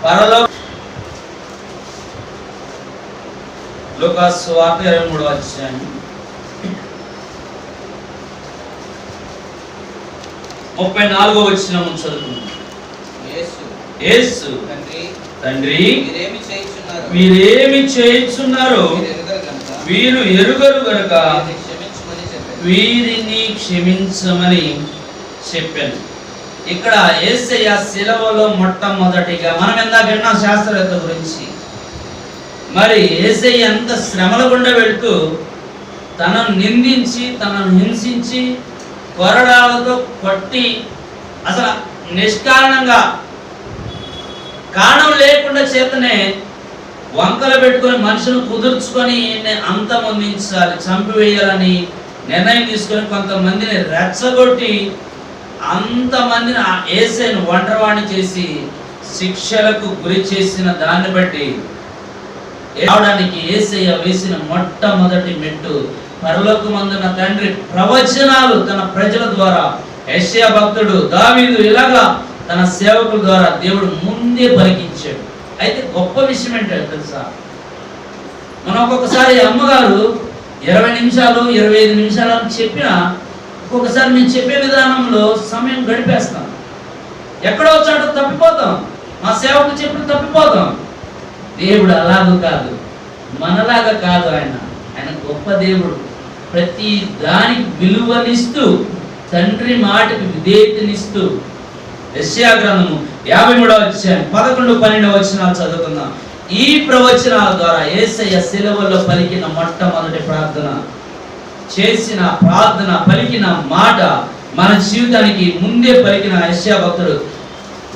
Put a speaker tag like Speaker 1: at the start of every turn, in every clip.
Speaker 1: పరలోక లూకాసు సువార్త 23వ అధ్యాయం 34వ వచనం చదువుకుందాం. యేసు తండ్రి మీరేమి చేయుచున్నారో వీరు ఎరుగరు గనుక వీరిని క్షమించమని చెప్పాను. ఇక్కడ యేసయ్య శిలువలో మొట్టమొదటిగా మనం ఇందాక విన్న శాస్త్రవేత్త గురించి, మరి యేసయ్య ఎంత శ్రమల గుండా వెళ్తూ తనను నిందించి తనను హింసించి కొరడాలతో కొట్టి అసలు నిష్కారణంగా కారణం లేకుండా చేతనే వంకలు పెట్టుకొని మనుషులు కుదుర్చుకొని అంతమొందించాలి, చంపివేయాలని నిర్ణయం తీసుకొని కొంతమందిని రెచ్చగొట్టి అంతమందిని యేసయ్యను ఒంటరివాణ్ణి చేసి శిక్షలకు గురి చేసిన దాన్ని బట్టి రావడానికి యేసయ్య వేసిన మొట్టమొదటి మెట్టు పరలోకమందున్న తండ్రి ప్రవచనాలు తన ప్రజల ద్వారా యెషయా భక్తుడు దావీదు ఇలాగా తన సేవకుల ద్వారా దేవుడు ముందే పలికించాడు. అయితే గొప్ప విషయం ఏంటంటే తెలుసా, మనం ఒక్కొక్కసారి అమ్మగారు 20 నిమిషాలు 25 నిమిషాలు అని చెప్పినా ఒక్కొక్కసారి నేను చెప్పే విధానంలో సమయం గడిపేస్తాం, ఎక్కడో చోట తప్పిపోతాం, మా సేవకు చెప్పిన తప్పిపోతాం. దేవుడు అలాగూ కాదు, మనలాగా కాదు. ఆయన గొప్ప దేవుడు. ప్రతి దానికి విలువనిస్తూ తండ్రి మాటకి విధేయతనిస్తూ యెషయా గ్రంథము 53వ అధ్యాయం 11-12 వచనాలు చదువుకుందాం. ఈ ప్రవచనాల ద్వారా యేసయ్య శిలువలో పలికిన మొట్టమొదటి ప్రార్థన, చేసిన ప్రార్థన, పలికిన మాట మన జీవితానికి ముందే పలికిన యెషయా భక్తుడు.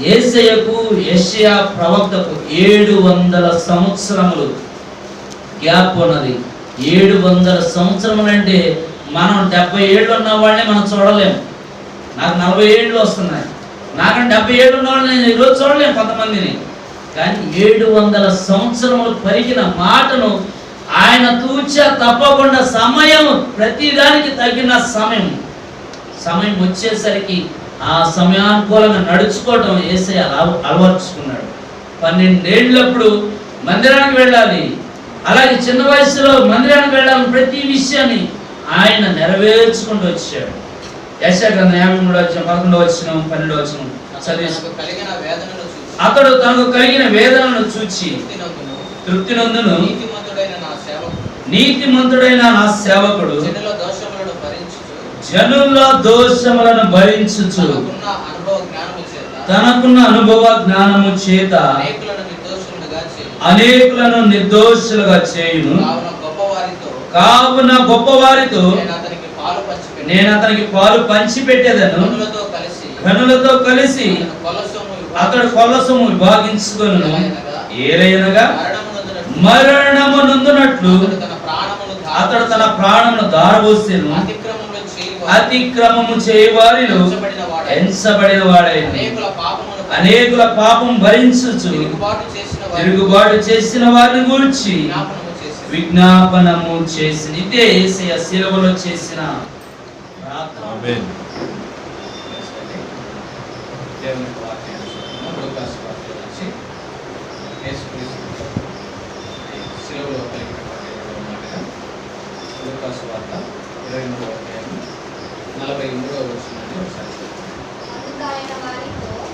Speaker 1: యేసయ్యకు యెషయా ప్రవక్తకు 700 సంవత్సరములు గ్యాప్ ఉన్నది. 700 సంవత్సరములు అంటే మనం 70 ఏళ్ళు ఉన్న వాళ్ళని మనం చూడలేము. నాకు 40 ఏళ్ళు వస్తున్నాయి, నాకంటే 70 ఏళ్ళు ఉన్న వాళ్ళని నేను ఈరోజు చూడలేము కొంతమందిని. కానీ 700 సంవత్సరములు పలికిన మాటను ఆయన తూచా తప్పకుండా సమయం, ప్రతిదానికి తగిన సమయం వచ్చేసరికి ఆ సమయానుకూలంగా నడుచుకోవటం యేసయ్య అలవర్చుకున్నాడు. 12 ఏళ్ళప్పుడు మందిరానికి వెళ్ళాలి, అలాగే చిన్న వయసులో మందిరానికి వెళ్ళాలని ప్రతి విషయాన్ని ఆయన నెరవేర్చుకుంటూ వచ్చాడు. యెషయా గ్రంథం 53వ అధ్యాయం 11వ వచనం 12వ వచనం చదివి, అతడు తనకు కలిగిన వేదనను చూచి తృప్తి నందును, నీతిమంతుడైన నా సేవకుడు జనుల దోషములను భరించుచు తనకున్న అనుభవ జ్ఞానము చేత అనేకులను నిర్దోషులుగా చేయును. కావున గొప్పవారితో నేను అతనికి పాలు పంచిపెట్టేదను, ఘనులతో కలిసి అతడు కొలసము విభాగించుకొను. ఏలయనగా మరణము నొందునట్లు అతడు తన ప్రాణమును దారబోసెను. అతిక్రమము చేయవారిలో ఎంచబడిన వాడైన అనేకుల పాపం భరించుచు తిరుగుబాటు చేసిన వారిని గూర్చి విజ్ఞాపనము చేసి, ఇదే యేసయ్య శిలువలో చేసిన ప్రార్థన.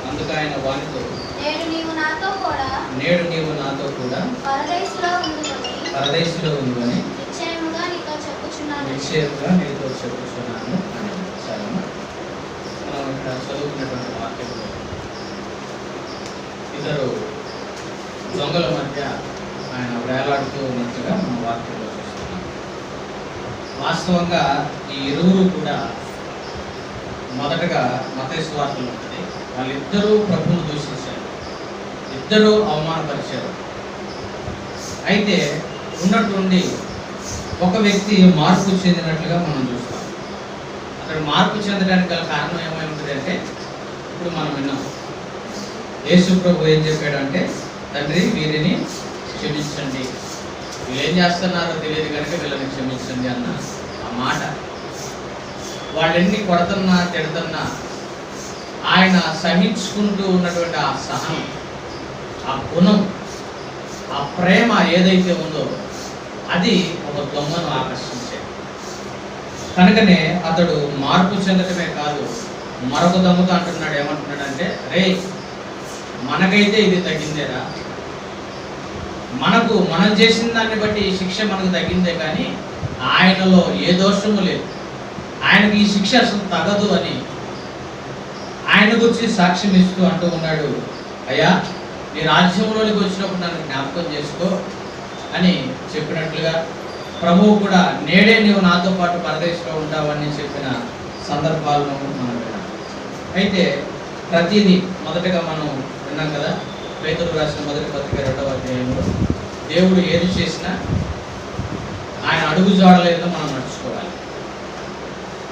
Speaker 1: అందుకు ఆయన వారితో, నేడు నీవు నాతో కూడా పరదేశులో ఉందని నిశ్చయముగా నీతో చెప్పుచున్నాను అని. మనం ఇక్కడ చదువుకున్నటువంటి వాక్యంలో ఇద్దరు దొంగల మధ్య ఆయన వేలాడుతూ ఉన్నట్టుగా మనం వాక్యంలో చూస్తున్నాం. వాస్తవంగా ఈ ఇరువురు కూడా మొదటగా మత్తయి సువార్తలో ఉంటుంది, వాళ్ళిద్దరూ ప్రభువును దూషించారు, ఇద్దరూ అవమానపరిచారు. అయితే ఉన్నట్టుండి ఒక వ్యక్తి మార్పు చెందినట్లుగా మనం చూస్తాం. అక్కడ మార్పు చెందడానికి గల కారణం ఏమై ఉంటుంది అంటే, ఇప్పుడు మనం విన్నాం యేసు ప్రభు ఏం చెప్పాడంటే, తండ్రి వీరిని క్షమించండి, వీళ్ళు ఏం చేస్తున్నారో తెలియదు కనుక వీళ్ళని క్షమించండి అన్న ఆ మాట. వాళ్ళెన్ని కొడుతున్నా తిడుతున్నా ఆయన సహించుకుంటూ ఉన్నటువంటి ఆ సహనం, ఆ
Speaker 2: ఆ గుణం, ఆ ప్రేమ ఏదైతే ఉందో అది ఒక దొంగను ఆకర్షించేది. కనుకనే అతడు మార్పు చెందటమే కాదు, మరొక దొంగతో అంటున్నాడు. ఏమంటున్నాడంటే, రే మనకైతే ఇది తగ్గిందేరా, మనం చేసిన దాన్ని బట్టి ఈ శిక్ష మనకు తగ్గిందే, కానీ ఆయనలో ఏ దోషము లేదు, ఆయనకి ఈ శిక్ష అసలు తగదు అని ఆయన గురించి సాక్ష్యం ఇస్తూ అంటూ ఉన్నాడు. అయ్యా, నీ రాజ్యంలోనికి వచ్చినప్పుడు నన్ను జ్ఞాపకం చేసుకో అని చెప్పినట్లుగా ప్రభువు కూడా నేడే నీవు నాతో పాటు పరదేశంలో ఉంటావని చెప్పిన సందర్భాలను మనం విన్నాం. అయితే ప్రతిదీ మొదటగా మనం విన్నాం కదా, పేతురు రాసిన మొదటి పత్రిక 2వ అధ్యాయంలో దేవుడు ఏది చేసినా ఆయన అడుగు జాడలేదో మనం నడుచుకోవాలి.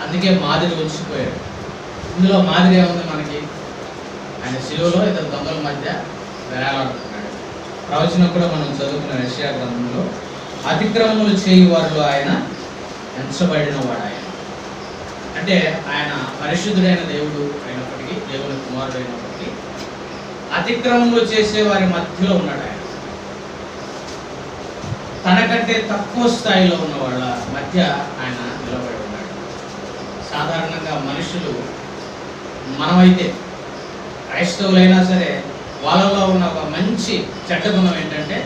Speaker 2: అందుకే మాదిరి ఉంచిపోయాడు. ఇందులో మాదిరి ఏముంది మనకి? ఆయన శిలువలో ఇద్దరు దొంగల మధ్య వేలాడుతున్నాడు. ప్రవచనం కూడా మనం చదువుకున్న యెషయా గ్రంథంలో అతిక్రమములు చేయు వారిలో ఆయన ఎంచబడిన వాడు. ఆయన అంటే ఆయన పరిశుద్ధుడైన దేవుడు అయినప్పటికీ, దేవుని కుమారుడు అయినప్పటికీ అతిక్రమములు చేసే వారి మధ్యలో ఉన్నాడు. ఆయన తనకంటే తక్కువ స్థాయిలో ఉన్న వాళ్ళ మధ్య ఆయన నిలబడి ఉన్నాడు. సాధారణంగా మనుషులు, మనమైతే క్రైస్తవులైనా సరే, వాళ్ళలో ఉన్న ఒక మంచి చెడ్డ గుణం ఏంటంటే,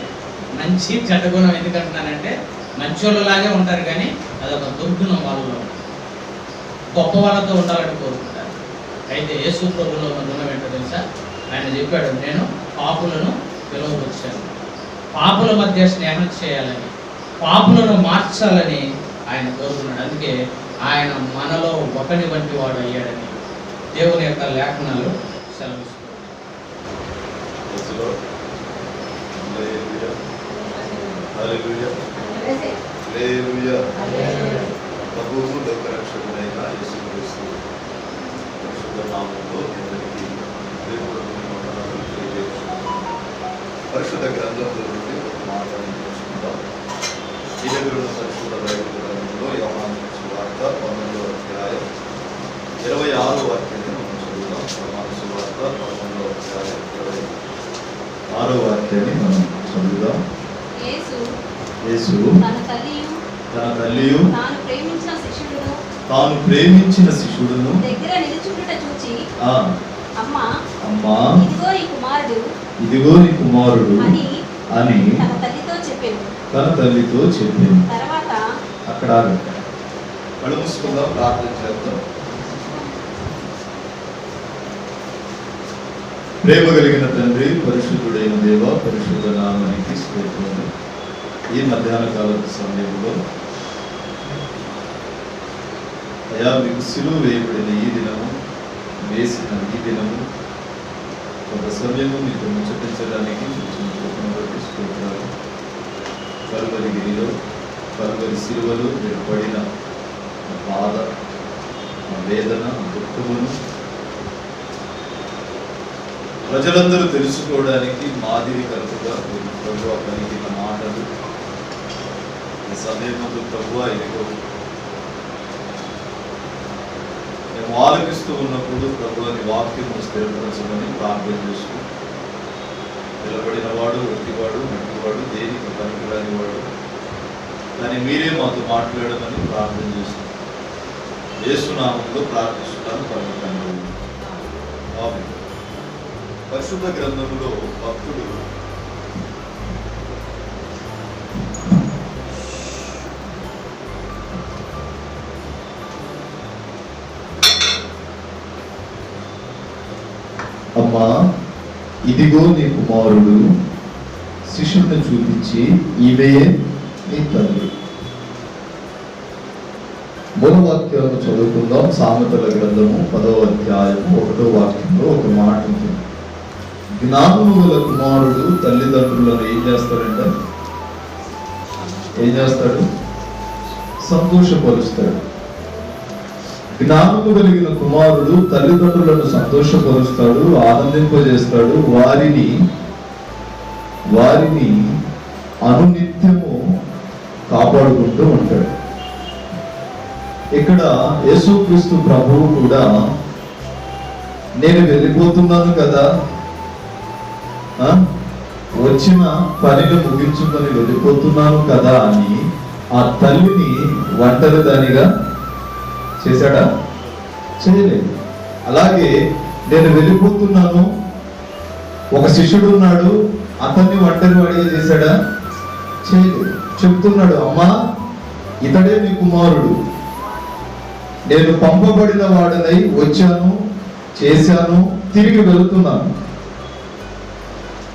Speaker 2: మంచి చెడ్డ గుణం ఎందుకంటున్నానంటే, మంచోళ్ళలాగే ఉంటారు కానీ అదొక దుర్గుణం వాళ్ళలో. గొప్ప వాళ్ళతో ఉండాలని కోరుకుంటారు. అయితే యేసు ప్రభువులో ఉన్న గుణం ఏంటో తెలుసా? ఆయన చెప్పాడు, నేను పాపులను పిలువవచ్చాను, పాపుల మధ్య స్నేహం చేయాలని, పాపులను మార్చాలని ఆయన కోరుకున్నాడు. అందుకే ఆయన మనలో ఒకని వంటి వాడు అయ్యాడని దేవుని యొక్క లేఖనాలు సెలవిస్తున్నాయి.
Speaker 3: ప్రభువు లోకరక్షకుడైన యేసుక్రీస్తు పరిశుద్ధ నామములో అందరికీ పరిశుద్ధ గ్రంథంలో నుండి ఒక మాటను తెలుసుకుందాం. ఈ దగ్గర ఉన్న పరిశుద్ధ బైబిల్ గ్రంథంలో యోహాను సువార్త 11వ అధ్యాయం 26వ వాక్యాన్ని మనం చదువుదాం. యోహాను సువార్త 11వ అధ్యాయం 26వ వాక్యాన్ని మనం చదువుదాం. యేసు తన తల్లియు తాను ప్రేమించిన శిష్యుడును
Speaker 4: దగ్గర నిలుచుండుట చూచి,
Speaker 3: అమ్మా
Speaker 4: ఇదిగో నీ కుమారుడు
Speaker 3: అని
Speaker 4: తన తల్లితో చెప్పాను.
Speaker 3: తర్వాత అక్కడ కళ్ళు మూసుకుందాం, ప్రార్థన చేద్దాం. ప్రేమ కలిగిన తండ్రి, పరిశుద్ధుడైన దేవ, పరిశుద్ధ నామానికి స్తోత్రములు. ఈ మధ్యాహ్న కాలపు సమయంలో అయా, మీకు సిలువ వేయబడిన ఈ దినము, వేసిన ఈ దినము, కొంత సమయము మీకు ముచ్చటించడానికి బట్టి స్తోత్రాలు. కల్వరి గిరిలో, కల్వరి సిలువలో మీరు పడిన బాధ, వేదన, దుఃఖమును ప్రజలందరూ తెలుసుకోవడానికి మాదిరి కలుపుగా మీరు ప్రభువా కలిగిన మాటలు ఈ సమయంలో ప్రభువా ఇదిగో మేము ఆలోచిస్తూ ఉన్నప్పుడు ప్రభువాని వాక్యము స్థిరపరచమని ప్రార్థన చేస్తూ, నిలబడిన వాడు, ఒట్టివాడు, మట్టివాడు, దేనికి పనికిరాని వాడు, కానీ మీరే మాతో మాట్లాడమని ప్రార్థన చేస్తూ యేసు నామములో ప్రార్థిస్తున్నాను పరమ తండ్రి. ఆమేన్. పరిశుద్ధ గ్రంథంలో భక్తుడు అమ్మా ఇదిగో నీ కుమారుడు శిష్యుడిని చూపించి, ఈమెయే నీ తల్లి. మూల వాక్యాలను చదువుకుందాం. సామెతల గ్రంథము 10వ అధ్యాయం 1వ వాక్యంలో ఒక మాట ఉంటుంది. జ్ఞానము గల కుమారుడు తల్లిదండ్రులను ఏం చేస్తాడంటే, సంతోషపరుస్తాడు. జ్ఞానము కలిగిన కుమారుడు తల్లిదండ్రులను సంతోషపరుస్తాడు, ఆనందింపజేస్తాడు, వారిని అనునిత్యము కాపాడుకుంటూ ఉంటాడు. ఇక్కడ యేసుక్రీస్తు ప్రభువు కూడా, నేను వెళ్ళిపోతున్నాను కదా, వచ్చిన పనిని ముగించుకొని వెళ్ళిపోతున్నాను కదా అని ఆ తల్లిని ఒంటరి దానిగా చేశాడా? చేయలేదు. అలాగే నేను వెళ్ళిపోతున్నాను, ఒక శిష్యుడు ఉన్నాడు, అతన్ని ఒంటరి వాడిగా చేశాడా? చేయలేదు. చెప్తున్నాడు, అమ్మా ఇతడే నీ కుమారుడు, నేను పంపబడిన వాడినై వచ్చాను, చేశాను, తిరిగి వెళుతున్నాను.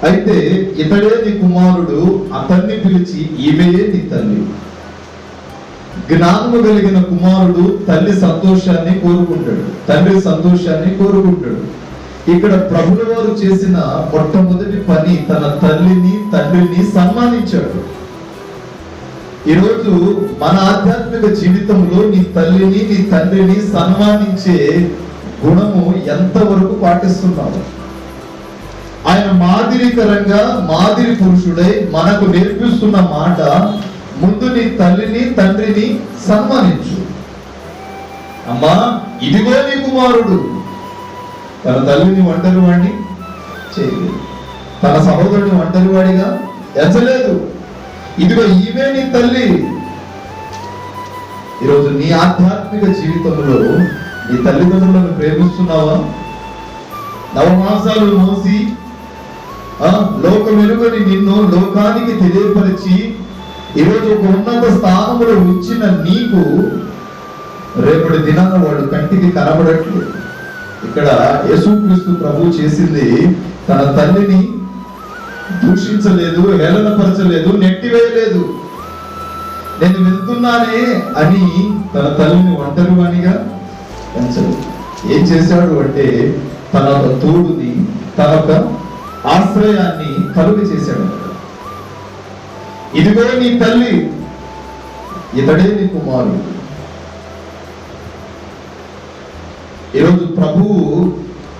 Speaker 3: అయితే ఇతడే నీ కుమారుడు, అతన్ని పిలిచి ఈమెయే నీ తల్లి. జ్ఞానము కలిగిన కుమారుడు తల్లి సంతోషాన్ని కోరుకుంటాడు, తండ్రి సంతోషాన్ని కోరుకుంటాడు. ఇక్కడ ప్రభుల వారు చేసిన మొట్టమొదటి పని తన తల్లిని తండ్రిని సన్మానించాడు. ఈరోజు మన ఆధ్యాత్మిక జీవితంలో నీ తల్లిని నీ తండ్రిని సన్మానించే గుణము ఎంతవరకు పాటిస్తున్నావు? ఆయన మాదిరికరంగా మాదిరి పురుషుడై మనకు నేర్పిస్తున్న మాట, ముందు నీ తల్లిని తండ్రిని సన్మానించు. అమ్మా ఇదిగో నీ కుమారుడు. తన తల్లిని ఒంటరి వాడిని చేయలేదు, తన సహోదరుని ఒంటరి వాడిగా ఎంచలేదు. ఇదిగో ఈమె నీ తల్లి. ఈరోజు నీ ఆధ్యాత్మిక జీవితంలో నీ తల్లిదండ్రులను ప్రేమిస్తున్నావా? నవమాసాలు మోసి లోకం ఎరుగని నిన్ను లోకానికి తెలియపరిచి ఈరోజు ఒక ఉన్నత స్థానంలో ఉంచిన నీకు రేపటి దినాన వాడు కంటికి కనబడట్లేదు. ఇక్కడ యేసుక్రీస్తు ప్రభు చేసింది, తన తల్లిని దూషించలేదు, హేళనపరచలేదు, నెట్టివేయలేదు. నేను వెళ్తున్నానే అని తన తల్లిని ఒంటరి వాణిగా పెంచలేదు. ఏం చేశాడు అంటే తన తోడుని, తన ఆశ్రయాన్ని కలుగ చేశాడు. ఇదిగో నీ తల్లి, ఇతడే నీ కుమారుడు. ఈరోజు ప్రభువు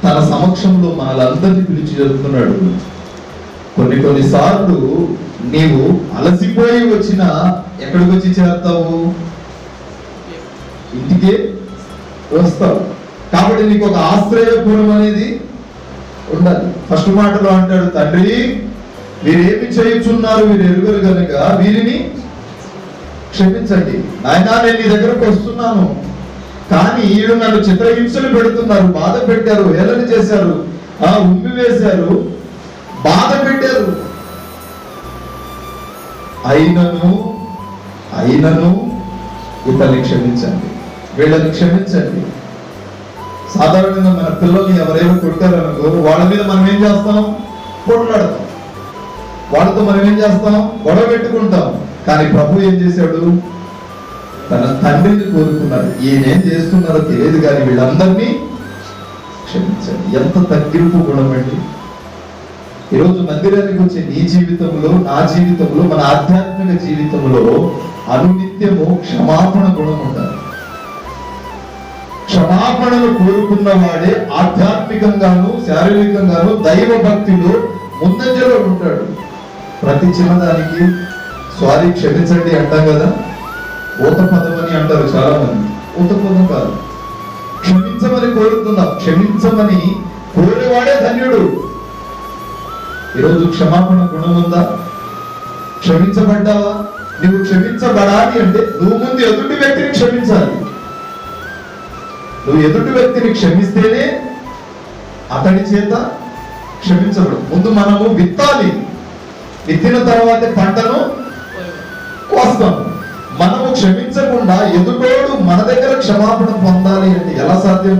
Speaker 3: తన సమక్షంలో మనలందరినీ పిలిచి చెప్తున్నాడు, కొన్నిసార్లు నీవు అలసిపోయి వచ్చిన ఎక్కడికి వచ్చి చేరుతావు? ఇంటికే వస్తావు. కాబట్టి నీకు ఒక ఆశ్రయపురం అనేది ఉండాలి. ఫస్ట్ మాటలో అంటాడు, తండ్రి వీరేమి చేయుచున్నారు, వీరు ఎరుగరు కనుక వీరిని క్షమించండి. నాయనా నేను నీ దగ్గరకు వస్తున్నాను, కానీ వీళ్ళు నన్ను చిత్రహింసలు పెడుతున్నారు, బాధ పెట్టారు, హేళన చేశారు, ఉమ్మి వేశారు, బాధ పెట్టారు. అయినను ఇతన్ని క్షమించండి, వీళ్ళని క్షమించండి. సాధారణంగా మన పిల్లల్ని ఎవరైనా కొట్టారనుకో, వాళ్ళ మీద మనం ఏం చేస్తాం? కొట్లాడతాం. వాళ్ళతో మనం ఏం చేస్తాం? గొడవ పెట్టుకుంటాం. కానీ ప్రభు ఏం చేశాడు? తన తండ్రిని కోరుకున్నాడు. ఈయనేం చేస్తున్నారో తెలియదు కానీ వీళ్ళందరినీ క్షమించండి. ఎంత తగ్గింపు గుణం అండి. ఈరోజు మందిరానికి వచ్చే నీ జీవితంలో, నా జీవితంలో, మన ఆధ్యాత్మిక జీవితంలో అనునిత్యము క్షమాపణ గుణం ఉండాలి. క్షమాపణను కోరుకున్న వాడే ఆధ్యాత్మికంగాను శారీరకంగాను దైవ భక్తిలో ముందంజలో ఉంటాడు. ప్రతి చిన్నదానికి సారీ క్షమించండి అంటాం కదా, ఊత పదం అని అంటారు చాలా మంది. ఊత పదం కాదు, క్షమించమని కోరుతున్నాం. క్షమించమని కోరేవాడే ధన్యుడు. ఈరోజు క్షమాపణ గుణం ఉందా? క్షమించబడ్డావా? నువ్వు క్షమించబడాలి అంటే నువ్వు ముందు ఎదుటి వ్యక్తిని క్షమించాలి. నువ్వు ఎదుటి వ్యక్తిని క్షమిస్తేనే అతడి చేత క్షమించబడు. ముందు మనము విత్తాలి, విత్తిన తర్వాత పంటను కోస్తాం. మనము క్షమించకుండా ఎదుటోడు మన దగ్గర క్షమాపణ పొందాలి అంటే ఎలా సాధ్యం?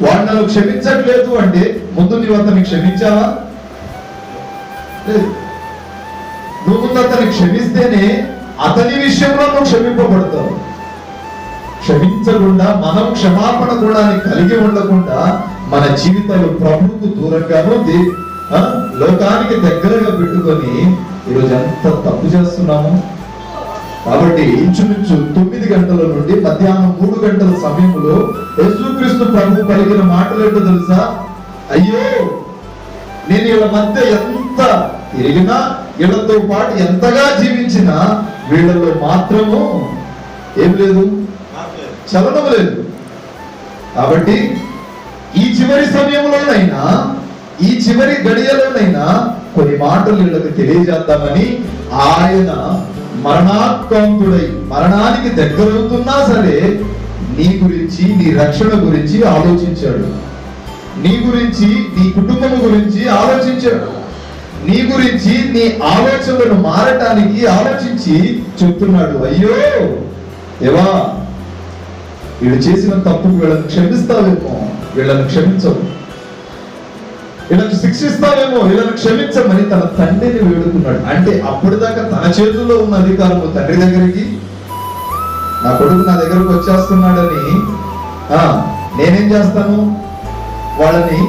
Speaker 3: వాడు నన్ను క్షమించట్లేదు అంటే ముందు నువ్వు అతన్ని క్షమించావా? లేదు. నువ్వు ముందు అతన్ని క్షమిస్తేనే అతని విషయంలో నువ్వు క్షమింపబడతావు. క్షమించకుండా మనం క్షమాపణ గుణాన్ని కలిగి ఉండకుండా మన జీవితాలు ప్రభువుకు దూరంగాను లోకానికి దగ్గరగా పెట్టుకొని ఈరోజు ఎంత తప్పు చేస్తున్నాము. కాబట్టి ఇంచుమించు 9 గంటల నుండి మధ్యాహ్నం 3 గంటల సమయంలో యేసుక్రీస్తు ప్రభు పలికిన మాటలు ఏంటో తెలుసా? అయ్యో నేను వీళ్ళ మధ్య ఎంత తిరిగినా, వీళ్ళతో పాటు ఎంతగా జీవించినా వీళ్ళలో మాత్రము ఏం లేదు, చలనం లేదు. కాబట్టి ఈ చివరి సమయంలోనైనా, ఈ చివరి గడియలోనైనా కొన్ని మాటలు వీళ్ళకి తెలియజేద్దామని ఆయన మరణాక్రాంతుడై మరణానికి దగ్గరవుతున్నా సరే నీ గురించి, నీ రక్షణ గురించి ఆలోచించాడు. నీ గురించి, నీ కుటుంబం గురించి ఆలోచించాడు. నీ గురించి, నీ ఆలోచనలను మారటానికి ఆలోచించి చెప్తున్నాడు, అయ్యో దేవా, వీళ్ళు చేసిన తప్పుకు వీళ్ళని క్షమిస్తావేమో, వీళ్ళని క్షమించవు, వీళ్ళని శిక్షిస్తావేమో, వీళ్ళని క్షమించమని తన తండ్రిని వేడుకున్నాడు. అంటే అప్పటిదాకా తన చేతుల్లో ఉన్న అధికారము తండ్రి దగ్గరికి, నా కొడుకు నా దగ్గరకు వచ్చేస్తున్నాడని నేనేం చేస్తాను, వాళ్ళని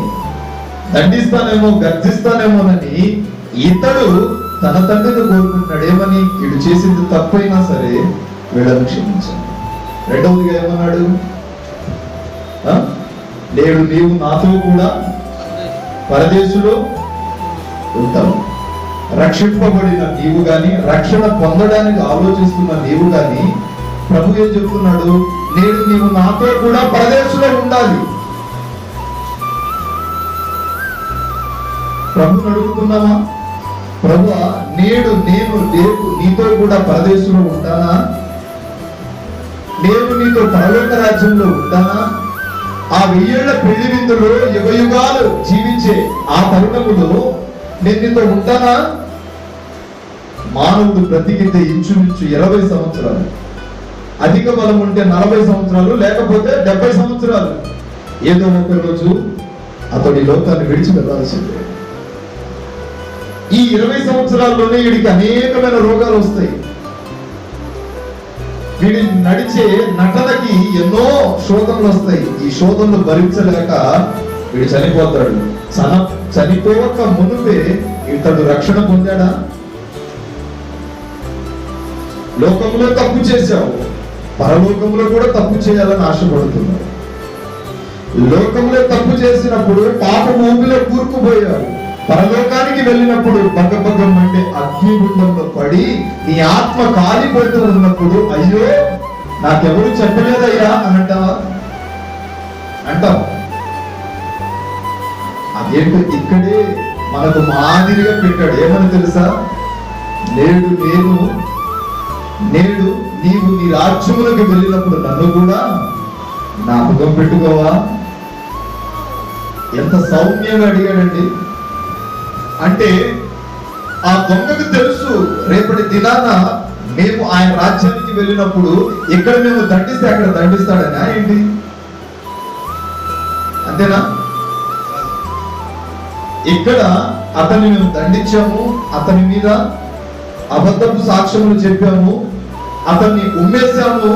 Speaker 3: దండిస్తానేమో, గర్జిస్తానేమోనని ఇతడు తన తండ్రిని కోరుకుంటున్నాడు. ఏమని? వీడు చేసింది తప్పైనా సరే వీళ్ళని క్షమించండి. రెండవదిగా ఏమన్నాడు? నేడు నీవు నాతో కూడా పరదేశులో ఉంటావు. రక్షింపబడిన నీవు గాని, రక్షణ పొందడానికి ఆలోచిస్తున్న నీవు గాని, ప్రభు ఏం చెప్తున్నాడు? నేడు నీవు నాతో కూడా పరదేశులో ఉండాలి. ప్రభుని అడుగుతున్నావా? ప్రభువా, నేడు నేను రేపు నీతో కూడా పరదేశంలో ఉంటానా? నేను నీతో పరలోక రాజ్యంలో ఉంటానా? ఆ 1000 ఏళ్ల పెళ్లి విందులో యుగయుగాలు జీవించే ఆ తరుణములో నేను నీతో ఉంటానా? మానవుడు బ్రతికితే ఇంచుమించు 20 సంవత్సరాలు, అధిక బలం ఉంటే 40 సంవత్సరాలు, లేకపోతే 70 సంవత్సరాలు. ఏదో ఒక రోజు అతడి లోకాన్ని విడిచి వెళ్ళాల్సిందే. ఈ 20 సంవత్సరాల్లోనే వీడికి అనేకమైన రోగాలు వస్తాయి. వీడి నడిచే నటనకి ఎన్నో శోధనలు వస్తాయి. ఈ శోధనలు భరించలేక వీడు చనిపోతాడు. చనిపోక మునుపే ఇతడు రక్షణ పొందాడా? లోకంలో తప్పు చేశావు, పరలోకంలో కూడా తప్పు చేయాలని ఆశపడుతున్నాడు. లోకంలో తప్పు చేసినప్పుడు పాప ఊపిలో కూరుకుపోయావు. పరలోకానికి వెళ్ళినప్పుడు బగ్గబగ్గం అంటే అగ్నిగుండంలో పడి నీ ఆత్మ కాలిపోతూ ఉన్నప్పుడు, అయ్యో నాకెవరు చెప్పలేదయ్యా అని అంటావా? అంటావు. అదేంటో ఇక్కడే మనకు మాదిరిగా పెట్టాడు. ఏమని తెలుసా? నేడు నీవు నీ రాజ్యములకు వెళ్ళినప్పుడు నన్ను కూడా జ్ఞాపకం పెట్టుకోవా? ఎంత సౌమ్యంగా అడిగాడండి. అంటే ఆ దొంగకు తెలుసు, రేపటి దినాన మేము ఆయన రాజ్యానికి వెళ్ళినప్పుడు ఇక్కడ మేము దండిస్తే అక్కడ దండిస్తాడనా ఏంటి? అంతేనా? ఇక్కడ అతన్ని మేము దండించాము, అతని మీద అబద్ధపు సాక్ష్యములు చెప్పాము, అతన్ని ఉమ్మేశాము.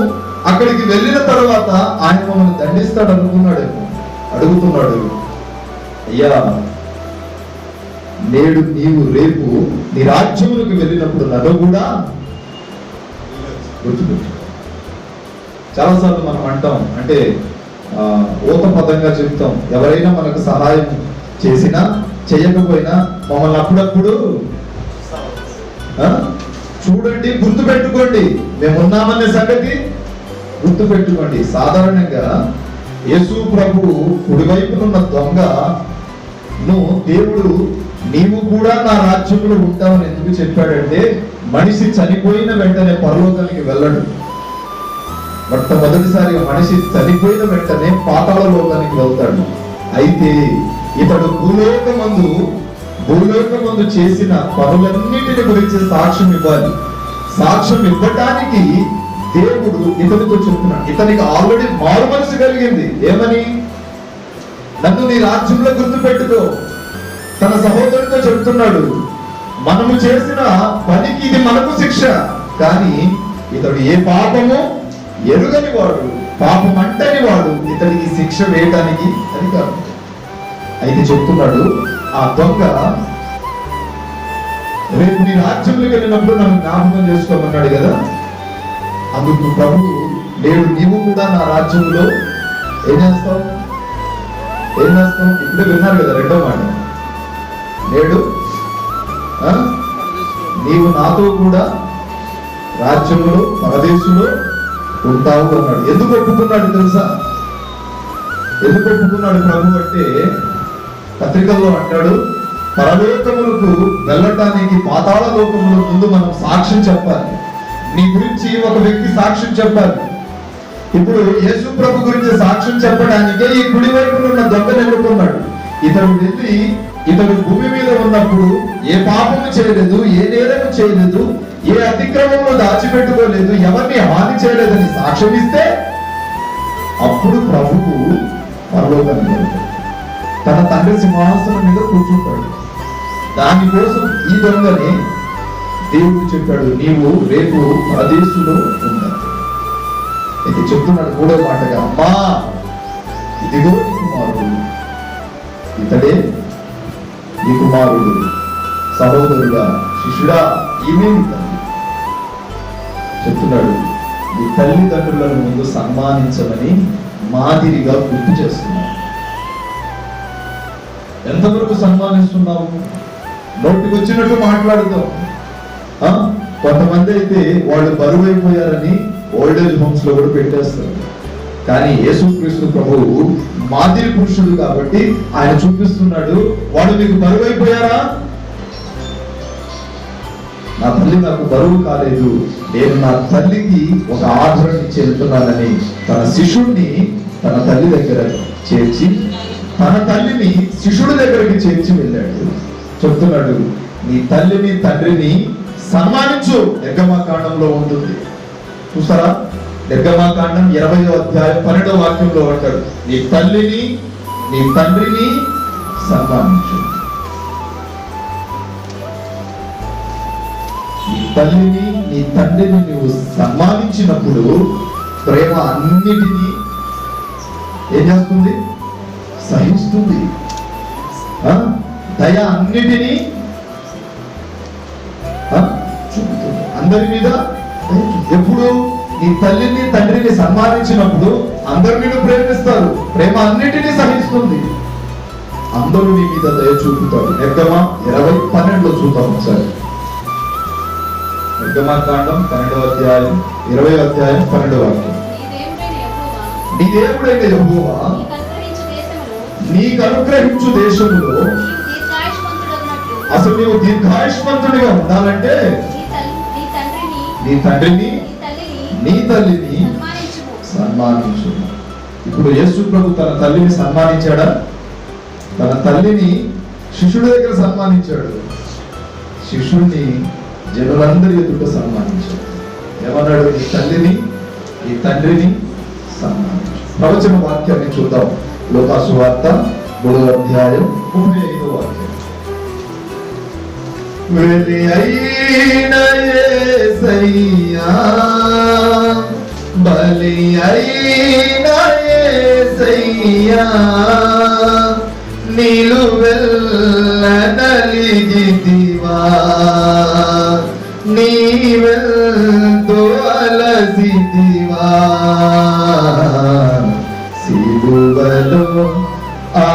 Speaker 3: అక్కడికి వెళ్ళిన తర్వాత ఆయన మమ్మల్ని దండిస్తాడు అనుకున్నాడేమో. అడుగుతున్నాడు, అయ్యా నేడు నీవు రేపు నీ రాజ్యములకు వెళ్ళినప్పుడు నన్ను కూడా గుర్తుపెట్టు. చాలాసార్లు మనం అంటాం, అంటే ఊత పదంగా చెప్తాం, ఎవరైనా మనకు సహాయం చేసినా చేయకపోయినా మమ్మల్ని అప్పుడప్పుడు చూడండి, గుర్తు పెట్టుకోండి, మేమున్నామనే సంగతి గుర్తు పెట్టుకోండి. సాధారణంగా యేసు ప్రభువు కుడివైపునున్న దొంగను దేవుడు నీవు కూడా నా రాజ్యంలో ఉంటావని ఎందుకు చెప్పాడంటే, మనిషి చనిపోయిన వెంటనే పరలోకానికి వెళ్ళడు. మొట్టమొదటిసారిగా మనిషి చనిపోయిన వెంటనే పాతాళ లోకానికి వెళ్తాడు. అయితే ఇతడు భూలోకమందు చేసిన పనులన్నిటిని గురించి సాక్ష్యం ఇవ్వాలి. సాక్ష్యం ఇవ్వటానికి దేవుడు ఇతనితో చెప్తున్నాడు. ఇతనికి ఆల్రెడీ మారు మనసు కలిగింది. ఏమని? నన్ను నీ రాజ్యంలో గుర్తు పెట్టుకో. తన సహోదరుడితో చెప్తున్నాడు, మనము చేసిన పనికి ఇది మనకు శిక్ష, కానీ ఇతడు ఏ పాపము ఎరుగని వాడు, పాపం అంటని వాడు, ఇతడికి శిక్ష వేయటానికి అధికారం. అయితే చెప్తున్నాడు, ఆ దొంగ రేపు నీ రాజ్యంలోకి వెళ్ళినప్పుడు నన్ను జ్ఞాపకం చేసుకోమన్నాడు కదా. అందుకు ప్రభు, నేడు నీవు కూడా నా రాజ్యంలో ఏం చేస్తావు? ఇప్పుడే విన్నారు కదా రెండో మాట. నేడు నీవు నాతో కూడా రాజ్యంలో పరదేశంలో ఉంటావు అన్నాడు. ఎందుకు ఒప్పుకున్నాడు తెలుసా? ఎందుకు ఒప్పుకున్నాడు ప్రభు అంటే, పత్రికల్లో అంటాడు, పరలోకములకు మనం సాక్ష్యం చెప్పాలి. నీ గురించి ఒక వ్యక్తి సాక్ష్యం చెప్పాలి. ఇప్పుడు యేసు ప్రభు గురించి సాక్ష్యం చెప్పడానికే ఈ కుడి వైపున ఉన్న దొంగను ఎన్నుకున్నాడు. ఇతడు భూమి మీద ఉన్నప్పుడు ఏ పాపము చేయలేదు, ఏ నేరము చేయలేదు, ఏ అతిక్రమము దాచిపెట్టుకోలేదు, ఎవరిని హాని చేయలేదని సాక్ష్యం ఇస్తే అప్పుడు ప్రభువు పరలోకానికి వెళ్తాడు. తన తండ్రి సింహాసనం మీద కూర్చుంటాడు. దానికోసం ఈ దొంగని దేవుడు చెప్పాడు, నీవు రేపు పరదేశులో ఉండాలి. ఇది చెప్తున్నాడు మూడో మాటగా, అమ్మా ఇదిగో నీ కుమారుడు, ఇతడే నీ కుమారుడు, సహోదరుడా, శిష్యుడా, ఈమె నీ తల్లి. చెప్తున్నాడు, నీ తల్లిదండ్రులను ముందు సన్మానించమని మాదిరిగా గుర్తు చేస్తున్నాడు. ఎంతవరకు సన్మానిస్తున్నావు? నోటికి వచ్చినట్టు మాట్లాడుతాం. కొంతమంది అయితే వాళ్ళు బరువైపోయారని ఓల్డేజ్ హోమ్స్ లో కూడా పెట్టేస్తారు. కానీ యేసుక్రీస్తు ప్రభువు మాదిరి పురుషుడు కాబట్టి ఆయన చూపిస్తున్నాడు, వాడు మీకు బరువైపోయారా? నా తల్లి నాకు బరువు కాలేదు, నేను నా తల్లికి ఒక ఆదరణ ఇచ్చి వెళ్తున్నానని తన శిష్యుడిని తన తల్లి దగ్గర చేర్చి, తన తల్లిని శిష్యుడి దగ్గరికి చేర్చి వెళ్ళాడు. చెప్తున్నాడు, నీ తల్లిని తండ్రిని సన్మానించు. నిర్గమకాండంలో ఉంటుంది చూసారా? నిర్గమకాండం 20వ అధ్యాయం 12వ వాక్యంలో అంటాడు, నీ తల్లిని నీ తండ్రిని సన్మానించు. నీ తల్లిని నీ తండ్రిని నువ్వు సన్మానించినప్పుడు ప్రేమ అన్నిటినీ ఏం చేస్తుంది? సహిస్తుంది. దయ అన్నిటినీ చూపుతుంది అందరి మీద. ఎప్పుడు నీ తల్లిని తండ్రిని సన్మానించినప్పుడు అందరు నిన్ను ప్రేమిస్తారు. ప్రేమ అన్నిటినీ సహిస్తుంది. అందరూ నీ మీద దయ చూపుతారు. నిర్గమ 20:12 చూద్దాం ఒకసారి. నిర్గమకాండం 12వ అధ్యాయం 20వ అధ్యాయం 12వ వాక్యం. నీ దేవుడైన యెహోవా నీకు అనుగ్రహించు దేశములో అసలు నీవు దీర్ఘాయుష్మంతుడిగా ఉండాలంటే నీ తండ్రిని నీ తల్లిని సన్మానించు. ఇప్పుడు యేసు ప్రభు తన తల్లిని సన్మానించాడా? తన తల్లిని శిష్యుడి దగ్గర సన్మానించాడు. శిష్యుడిని జనులందరి ఎదుట సన్మానించాడు. ఏమన్నాడు? నీ తల్లిని నీ తండ్రిని సన్మానించు. ప్రవచన వాక్యాన్ని చూద్దాం. లూకాసు వార్త 3వ అధ్యాయం 35వ వాక్యం. వెలి అయిన యేసయ్యా, బలి అయిన యేసయ్యా, నిలువెల్ల నలిగితివా, నీవెంతో అలసితివా. సిలువలో ఆ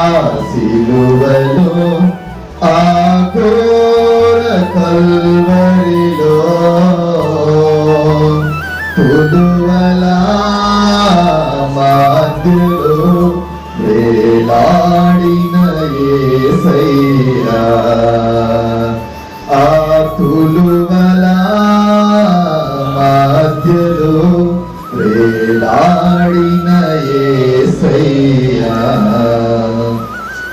Speaker 3: సిలువలో ఆ ఘోర కల్వరిలో పుదువల మధ్యలో వేలాడిన యేసయ్యా, ఆ పులువల మధ్యలో వేలాడిన యేసయ్యా.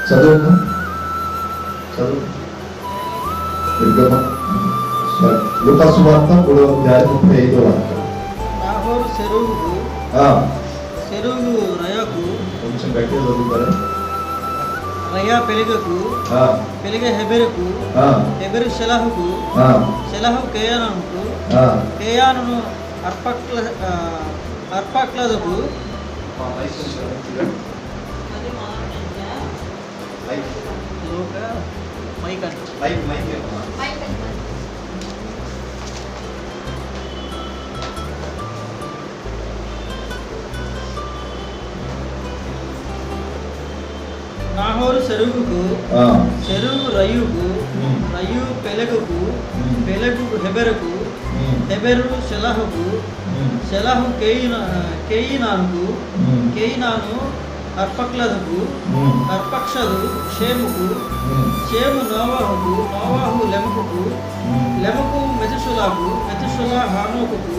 Speaker 3: చదువు లూకాసు వార్త 3వ అధ్యాయం 35వ వాక్యం.
Speaker 5: నాహోరు సెరూగు రయకు,
Speaker 3: కొంచెం గట్టిగా చదువుతారా?
Speaker 5: రయా పెలిగకు, పెలిగ హెబెరుకు, హెబెరు షెలహుకు, షెలహు కేయానుకు, కేయానును అర్పక్లదకు, నాహోరు సెరుగుకు, సెరుగు రయుకు, రయు పెలగుకు, పెలగు హెబెరుకు, హెబెరు షెలహుకు, షెలహు కేయినానుకు, కేయినాను అర్పక్లదుకు, అర్పక్షదు షేముకు, షేము నోవాహుకు, నోవాహు లెముకుకు, లెముకు మెతుషుల మెతుషలాకు, మెతుషల హానోకుకు,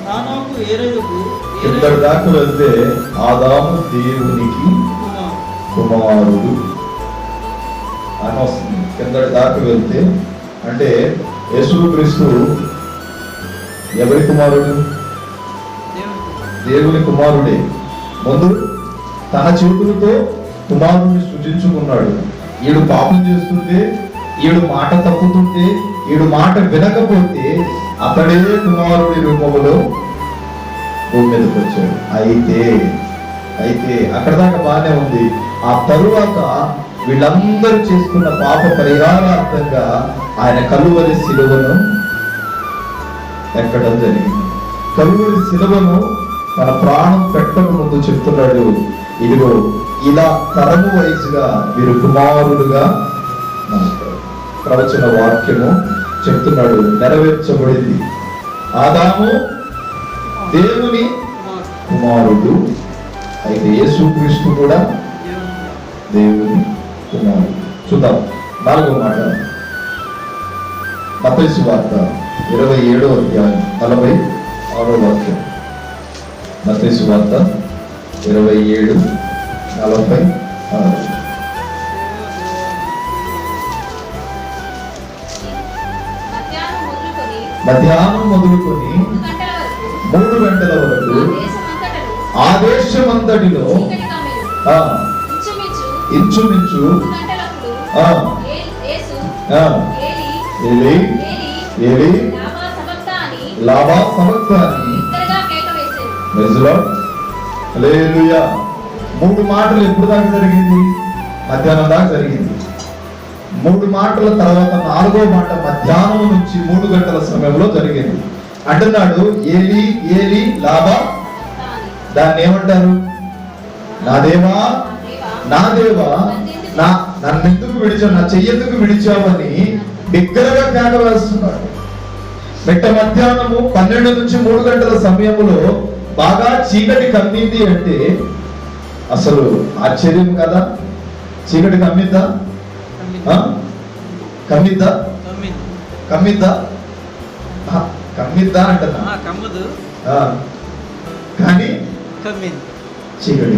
Speaker 5: హానోకు ఏరేదుకు,
Speaker 3: కిందటి దాకా వెళ్తే ఆదాము దేవునికి కుమారుడు అని వస్తుంది. కిందటి దాకా వెళ్తే అంటే యేసుక్రీస్తు ఎవరి కుమారుడు? దేవుని కుమారుడే. ముందు తన చేతులతో కుమారుడిని సృజించుకున్నాడు. ఈడు పాపం చేస్తుంటే, ఈడు మాట తప్పుతుంటే, ఈడు మాట వినకపోతే అతడే కుమారుడి రూపంలో భూమి మీదకి వచ్చాడు. అయితే అక్కడ దాకా బాగానే ఉంది. ఆ తరువాత వీళ్ళందరూ చేసుకున్న పాప పరిహారార్థంగా ఆయన కలువరి శిలువను ఎక్కడం జరిగింది. కలువరి శిలువను తన ప్రాణం పెట్టక ముందు చెప్తున్నాడు, ఇదిగో ఇలా తరము వయసుగా వీరు కుమారుడుగా ప్రవచన వాక్యము చెప్తున్నాడు, నెరవేర్చబడింది. ఆదాము దేవుని కుమారుడు, అయితే యేసుక్రీస్తు కూడా దేవుని కుమారుడు. చూద్దాం 4వ మాట, మత్తయి సువార్త 27వ అధ్యాయం 46వ వాక్యం. మత్తయి సువార్త 27:46. మధ్యాహ్నం మొదలుకొని 3 గంటల వరకు ఆ దేశమంతటిలో ఇంచుమించు ఏలీ లాబా సమక్తా అని హల్లెలూయా. 3 మాటలు ఎప్పుడు దాకా జరిగింది? మధ్యాహ్నం దాకా జరిగింది. 3 మాటల తర్వాత 4వ మాట మధ్యాహ్నం నుంచి 3 గంటల సమయంలో జరిగింది. అంటున్నాడు ఏలీ ఏలీ లాబా, దాన్ని ఏమంటారు? నా దేవా నా దేవా నన్నెందుకు విడిచావు, నా చెయ్యెందుకు విడిచావని బిగ్గరగా కేక వేస్తున్నాడు. మిట్ట మధ్యాహ్నము 12 నుంచి 3 గంటల సమయంలో బాగా చీకటి కమ్మింది అంటే అసలు ఆశ్చర్యం కదా. చీకటి కమ్మిద్దా? కమ్మిద్దా అంటున్నా. కానీ చీకటి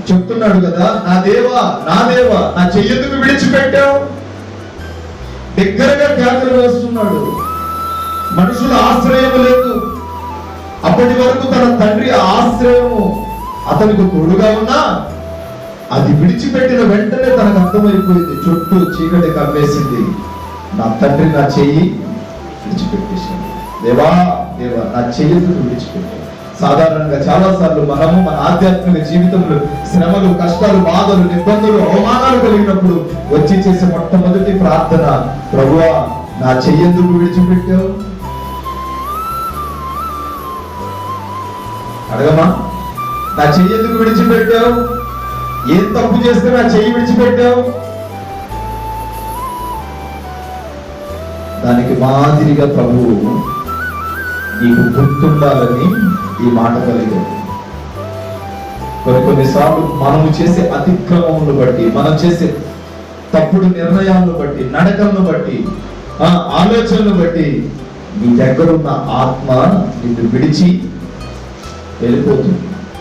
Speaker 3: చెప్తున్నాడు కదా, నా దేవా నా చెయ్యెందుకు విడిచిపెట్టావు? దగ్గరగా కేకలు వేస్తున్నాడు. మనుషుల ఆశ్రయం లేదు. అప్పటి వరకు తన తండ్రి ఆశ్రయము అతనికి తోడుగా ఉన్నా అది విడిచిపెట్టిన వెంటనే తనకు అర్థమైపోయింది, చుట్టూ చీకటి కమ్మేసింది. నా తండ్రి నా చెయ్యి విడిచిపెట్టేసింది. దేవా నా చెయ్యెందుకు విడిచిపెట్టావు? సాధారణంగా చాలా సార్లు మనము మన ఆధ్యాత్మిక జీవితంలో శ్రమలు, కష్టాలు, బాధలు, ఇబ్బందులు, అవమానాలు కలిగినప్పుడు వచ్చి చేసే మొట్టమొదటి ప్రార్థన, ప్రభువా నా చెయ్యెందుకు విడిచిపెట్టావు? అడగమా? నా చెయ్యెందుకు విడిచిపెట్టావు? ఏం తప్పు చేస్తే నా చెయ్యి విడిచిపెట్టావు? దానికి మాదిరిగా ప్రభువు నీకు గుర్తుండాలని ఈ మాట కలిగాడు. కొన్నిసార్లు మనము చేసే అతిక్రమములను బట్టి, మనం చేసే తప్పుడు నిర్ణయాలను బట్టి, నడకలను బట్టి, ఆలోచనలు బట్టి నీ దగ్గరున్న ఆత్మ నిన్ను విడిచి వెళ్ళిపోతుంది.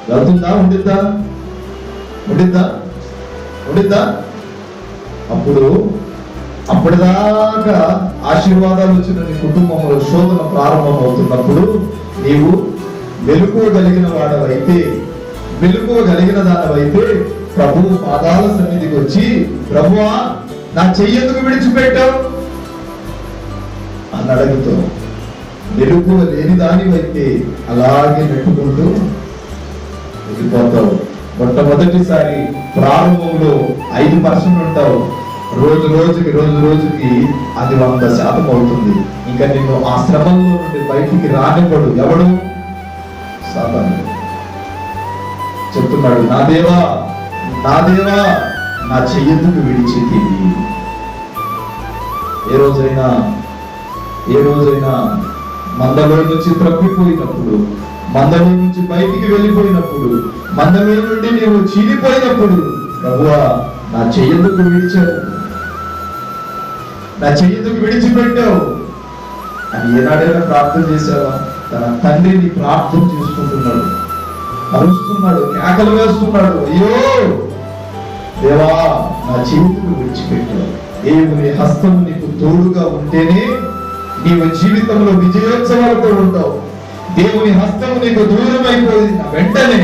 Speaker 3: వెళ్తుందా? ఉండిద్దా? అప్పటిదాకా ఆశీర్వాదాలు వచ్చిన నీ కుటుంబంలో శోధన ప్రారంభం అవుతున్నప్పుడు నీవు మెలుకోగలిగిన దానివైతే ప్రభువు పాదాల సన్నిధికి వచ్చి, ప్రభువా నా చెయ్యెందుకు విడిచిపెట్టావు అని అడుగుతూ, మెలుకువ లేని దానివైతే అలాగే నెట్టుకుంటూ వెళ్ళిపోతావు. మొట్టమొదటిసారి ప్రారంభంలో 5% ఉంటావు. రోజు రోజుకి అది 100% అవుతుంది. ఇంకా నిన్ను ఆ శ్రమంలో నుండి బయటికి రానివ్వడు ఎవడు? సాతానుడు. చెప్తున్నాడు, నా దేవా నా చెయ్యెందుకు విడిచితివి? ఏ రోజైనా మందలో నుంచి త్రప్పిపోయినప్పుడు, మందలో నుంచి బయటికి వెళ్ళిపోయినప్పుడు, మందలో నుండి నీవు చీలిపోయినప్పుడు, ప్రభువా నా చెయ్యెందుకు విడిచావు, నా చెయ్యెందుకు విడిచిపెట్టావు అని ఏనాడైనా ప్రార్థన చేశావా? తన తండ్రిని ప్రార్థన చేసుకుంటున్నాడు, అరుస్తున్నాడు, కేకలు వేస్తున్నాడు, అయ్యో దేవా నా జీవితం విడిచిపెట్టావు. దేవుని హస్తం నీకు తోడుగా ఉంటేనే నీవు జీవితంలో విజయోత్సవాలతో ఉంటావు. దేవుని హస్తం నీకు దూరం అయిపోయింది వెంటనే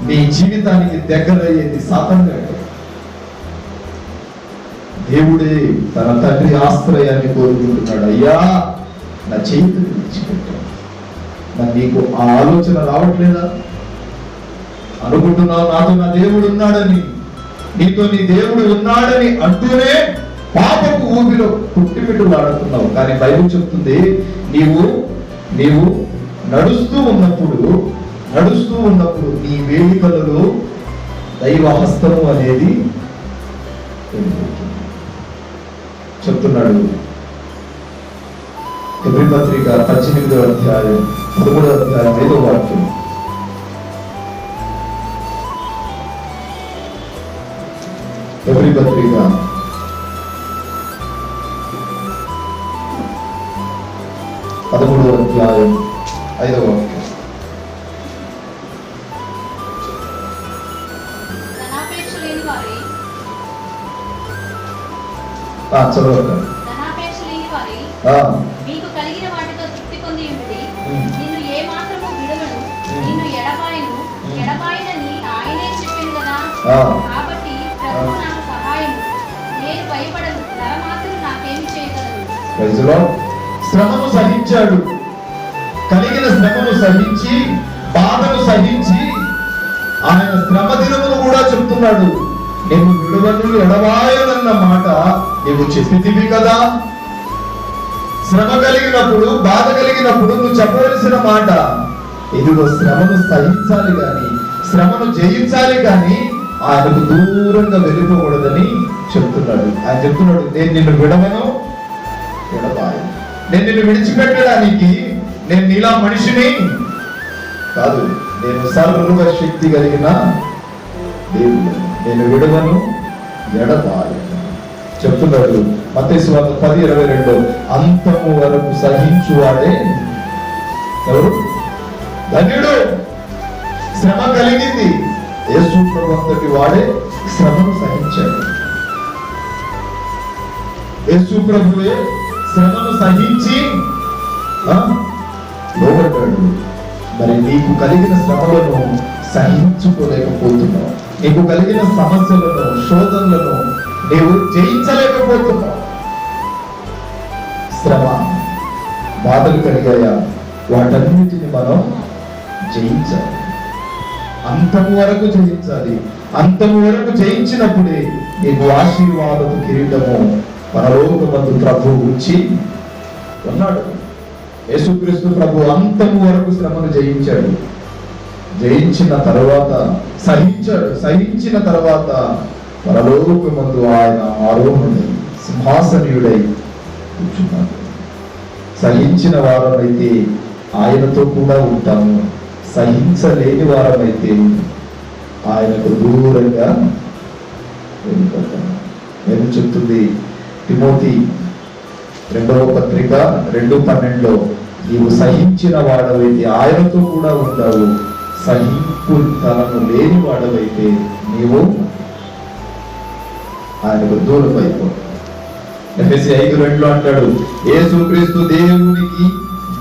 Speaker 3: నీ జీవితానికి దగ్గరయ్యేది సాతానుగాడు. దేవుడే తన తండ్రి ఆశ్రయాన్ని కోరుకుంటున్నాడు. అయ్యా నా చేతులు విడిచిపెట్టావు. మరి నీకు ఆ ఆలోచన రావట్లేదా? అనుకుంటున్నావు నాతో నా దేవుడు ఉన్నాడని, నీతో నీ దేవుడు ఉన్నాడని అంటూనే పాపపు ఊపిలో పుట్టిపెట్టులాడుతున్నావు. కానీ బైబిల్ చెప్తుంది నీవు నడుస్తూ ఉన్నప్పుడు నీ వేదికలలో దైవ హస్తము అనేది చెప్తున్నాడు. ఎబ్రీ పత్రిక 18వ అధ్యాయం 13వ అధ్యాయం 5వ వాక్యం. ఎబ్రీ పత్రిక 13వ అధ్యాయం 5వ వాక్యం.
Speaker 4: ధనాపేక్ష లేని వారే
Speaker 3: చదవండి.
Speaker 4: ధనాపేక్ష లేని వారే మీకు కలిగిన వాటితో తృప్తి పొంది ఉండి నిన్ను ఏ మాత్రము విడువను, నిన్ను ఎడబాయనని ఆయనే చెప్పాను కదా. కాబట్టి ప్రభువు నాకు సహాయము, నేను భయపడను, ధర మాత్రం నాకేమి చేయగలరు.
Speaker 3: శ్రమను సహించాడు, కలిగిన శ్రమను సహించి, బాధను సహించి ఆయన శ్రమ దినమును కూడా చెప్తున్నాడు. నేను విడువను ఎడబాయనన్న మాట నువ్వు చెప్పితివి కదా. శ్రమ కలిగినప్పుడు, బాధ కలిగినప్పుడు నువ్వు చెప్పవలసిన మాట ఇదిగో, శ్రమను సహించాలి కానీ, శ్రమను జయించాలి కానీ ఆయనకు దూరంగా వెళ్ళిపోకూడదని చెప్తున్నాడు. ఆయన చెప్తున్నాడు, నేను నిన్ను విడవను ఎడబాయను. నేను నిన్ను విడిచిపెట్టడానికి నేను నీలా మనిషిని కాదు, నేను సర్వ శక్తి కలిగిన దేవుడు, నేను విడవను ఎడబాయను చెప్తున్నాడు. మత్తయి సువార్త 10:22 అంతము వరకు సహించువాడే ఎవరు? ధన్యుడు. శ్రమ కలిగింది, యేసు ప్రభు అంతటి వాడే శ్రమను సహించాడు. యేసు ప్రభువే శ్రమను సహించి లోబడ్డాడు. మరి నీకు కలిగిన శ్రమలను సహించుకోలేకపోతున్నావు, నీకు కలిగిన సమస్యలను, శోధనలను నీవు జయించలేకపోతున్నావు. శ్రమ, బాధలు కలిగాయా? వాటన్నిటిని మనం జయించాలి, అంతము వరకు జయించాలి. అంతము వరకు జయించినప్పుడే నీకు ఆశీర్వాదము కిరీటము పరలోకమందు ప్రభు ఉంచి ఉన్నాడు. యేసుక్రీస్తు ప్రభు అంతము వరకు శ్రమను జయించాడు. జయించిన తర్వాత సహించాడు. సహించిన తర్వాత పరలోకమందు ఆయన ఆరోహణుడై సింహాసనీయుడై కూర్చున్నాడు. సహించిన వారమైతే ఆయనతో కూడా ఉంటాము, సహించలేని వారమైతే ఆయనకు దూరంగా వెళ్ళిపోతాము. నేను చెప్తుంది తిమోతి 2వ పత్రిక 2:12 నీవు సహించిన వాడవైతే ఆయనతో కూడా ఉంటావు, సహింపు తనను లేని వాడవైతే నీవు ఆయనకు దూరం అయిపోతావు. ఎఫెసీ 5:2 అంటాడు, యేసుక్రీస్తు దేవునికి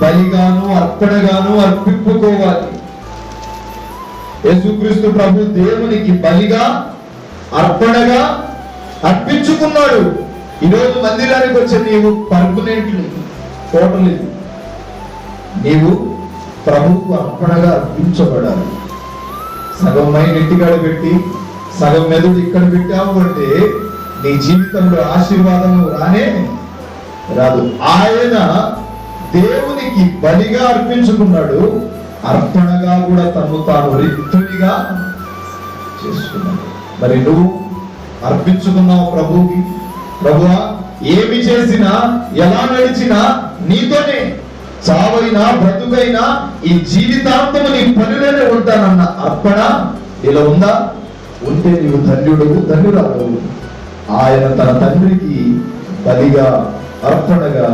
Speaker 3: బలిగాను అర్పణగాను అర్పింపుకోవాలి. యేసుక్రీస్తు ప్రభు దేవునికి బలిగా అర్పణగా అర్పించుకున్నాడు. ఈరోజు మందిరానికి వచ్చే నీవు పర్మనెంట్లీ టోటలీ నీవు ప్రభువుకు అర్పణగా అర్పించబడాలి. సగం మైండ్ ఇంటికాడ పెట్టి సగం మెదడు ఇక్కడ పెట్టావు అంటే నీ జీవితంలో ఆశీర్వాదం రానే రాదు. ఆయన దేవునికి బలిగా అర్పించుకున్నాడు, అర్పణగా కూడా తను తాను రిక్తునిగా చేసుకున్నాడు. మరి నువ్వు అర్పించుకున్నావు ప్రభువుకి. ప్రభువా ఏమి చేసినా ఎలా నడిచినా నీతోనే, చావైనా బ్రతుకైనా ఈ జీవితాంతము నీ పనిలోనే ఉంటానన్న అర్పణ ఇలా ఉందా? ఉంటే నీవు ధన్యుడు, ధన్యురాలు. ఆయన తన తండ్రికి బలిగా అర్పణగా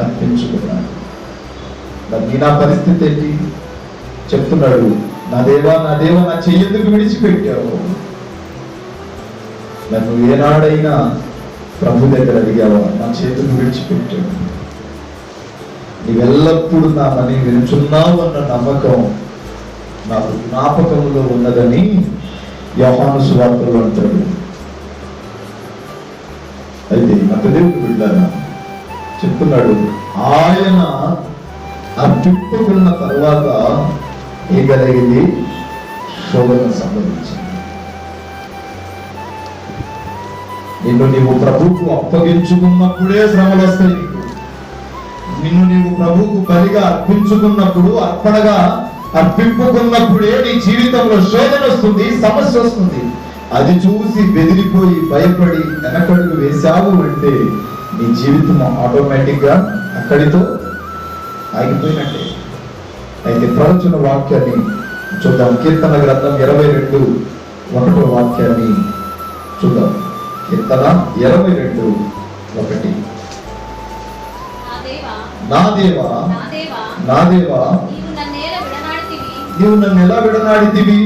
Speaker 3: అర్పించుకున్నాడు. మరి నా పరిస్థితి ఏంటి చెప్తున్నాడు. నా దేవా నా చెయ్యెందుకు విడిచిపెట్టావు? నన్ను ఏనాడైనా ప్రభు దగ్గర అడిగావా? నా చేతులు విడిచిపెట్టావు. నీవెల్లప్పుడూ నా మని వినుచున్నావు అన్న నమ్మకం నాకు జ్ఞాపకంలో ఉన్నదని యోహాను సువార్తలో అంటాడు. అయితే దేవుడు బిడ్డలారా చెప్తున్నాడు, ఆయన అర్పింపుకున్న తర్వాత ఏం కలిగింది? శోధన సంభవించింది. నిన్ను నీవు ప్రభువుకు అప్పగించుకున్నప్పుడే శ్రమలు వస్తాయి నీకు. నిన్ను నీవు ప్రభువుకు బలిగా అర్పించుకున్నప్పుడు, అర్పణగా అర్పింపుకున్నప్పుడే నీ జీవితంలో శోధన వస్తుంది, సమస్య వస్తుంది. అది చూసి బెదిరిపోయి భయపడి వెనకడుగు వేశావు అంటే నీ జీవితం ఆటోమేటిక్ గా అక్కడితో ఆగిపోయినట్టే. అయితే ప్రవచన వాక్యాన్ని చూద్దాం. కీర్తన గ్రంథం 22:1 వాక్యాన్ని చూద్దాం. కీర్తన 22:1. నా దేవా నీవు నన్ను ఎలా విడనాడితివి?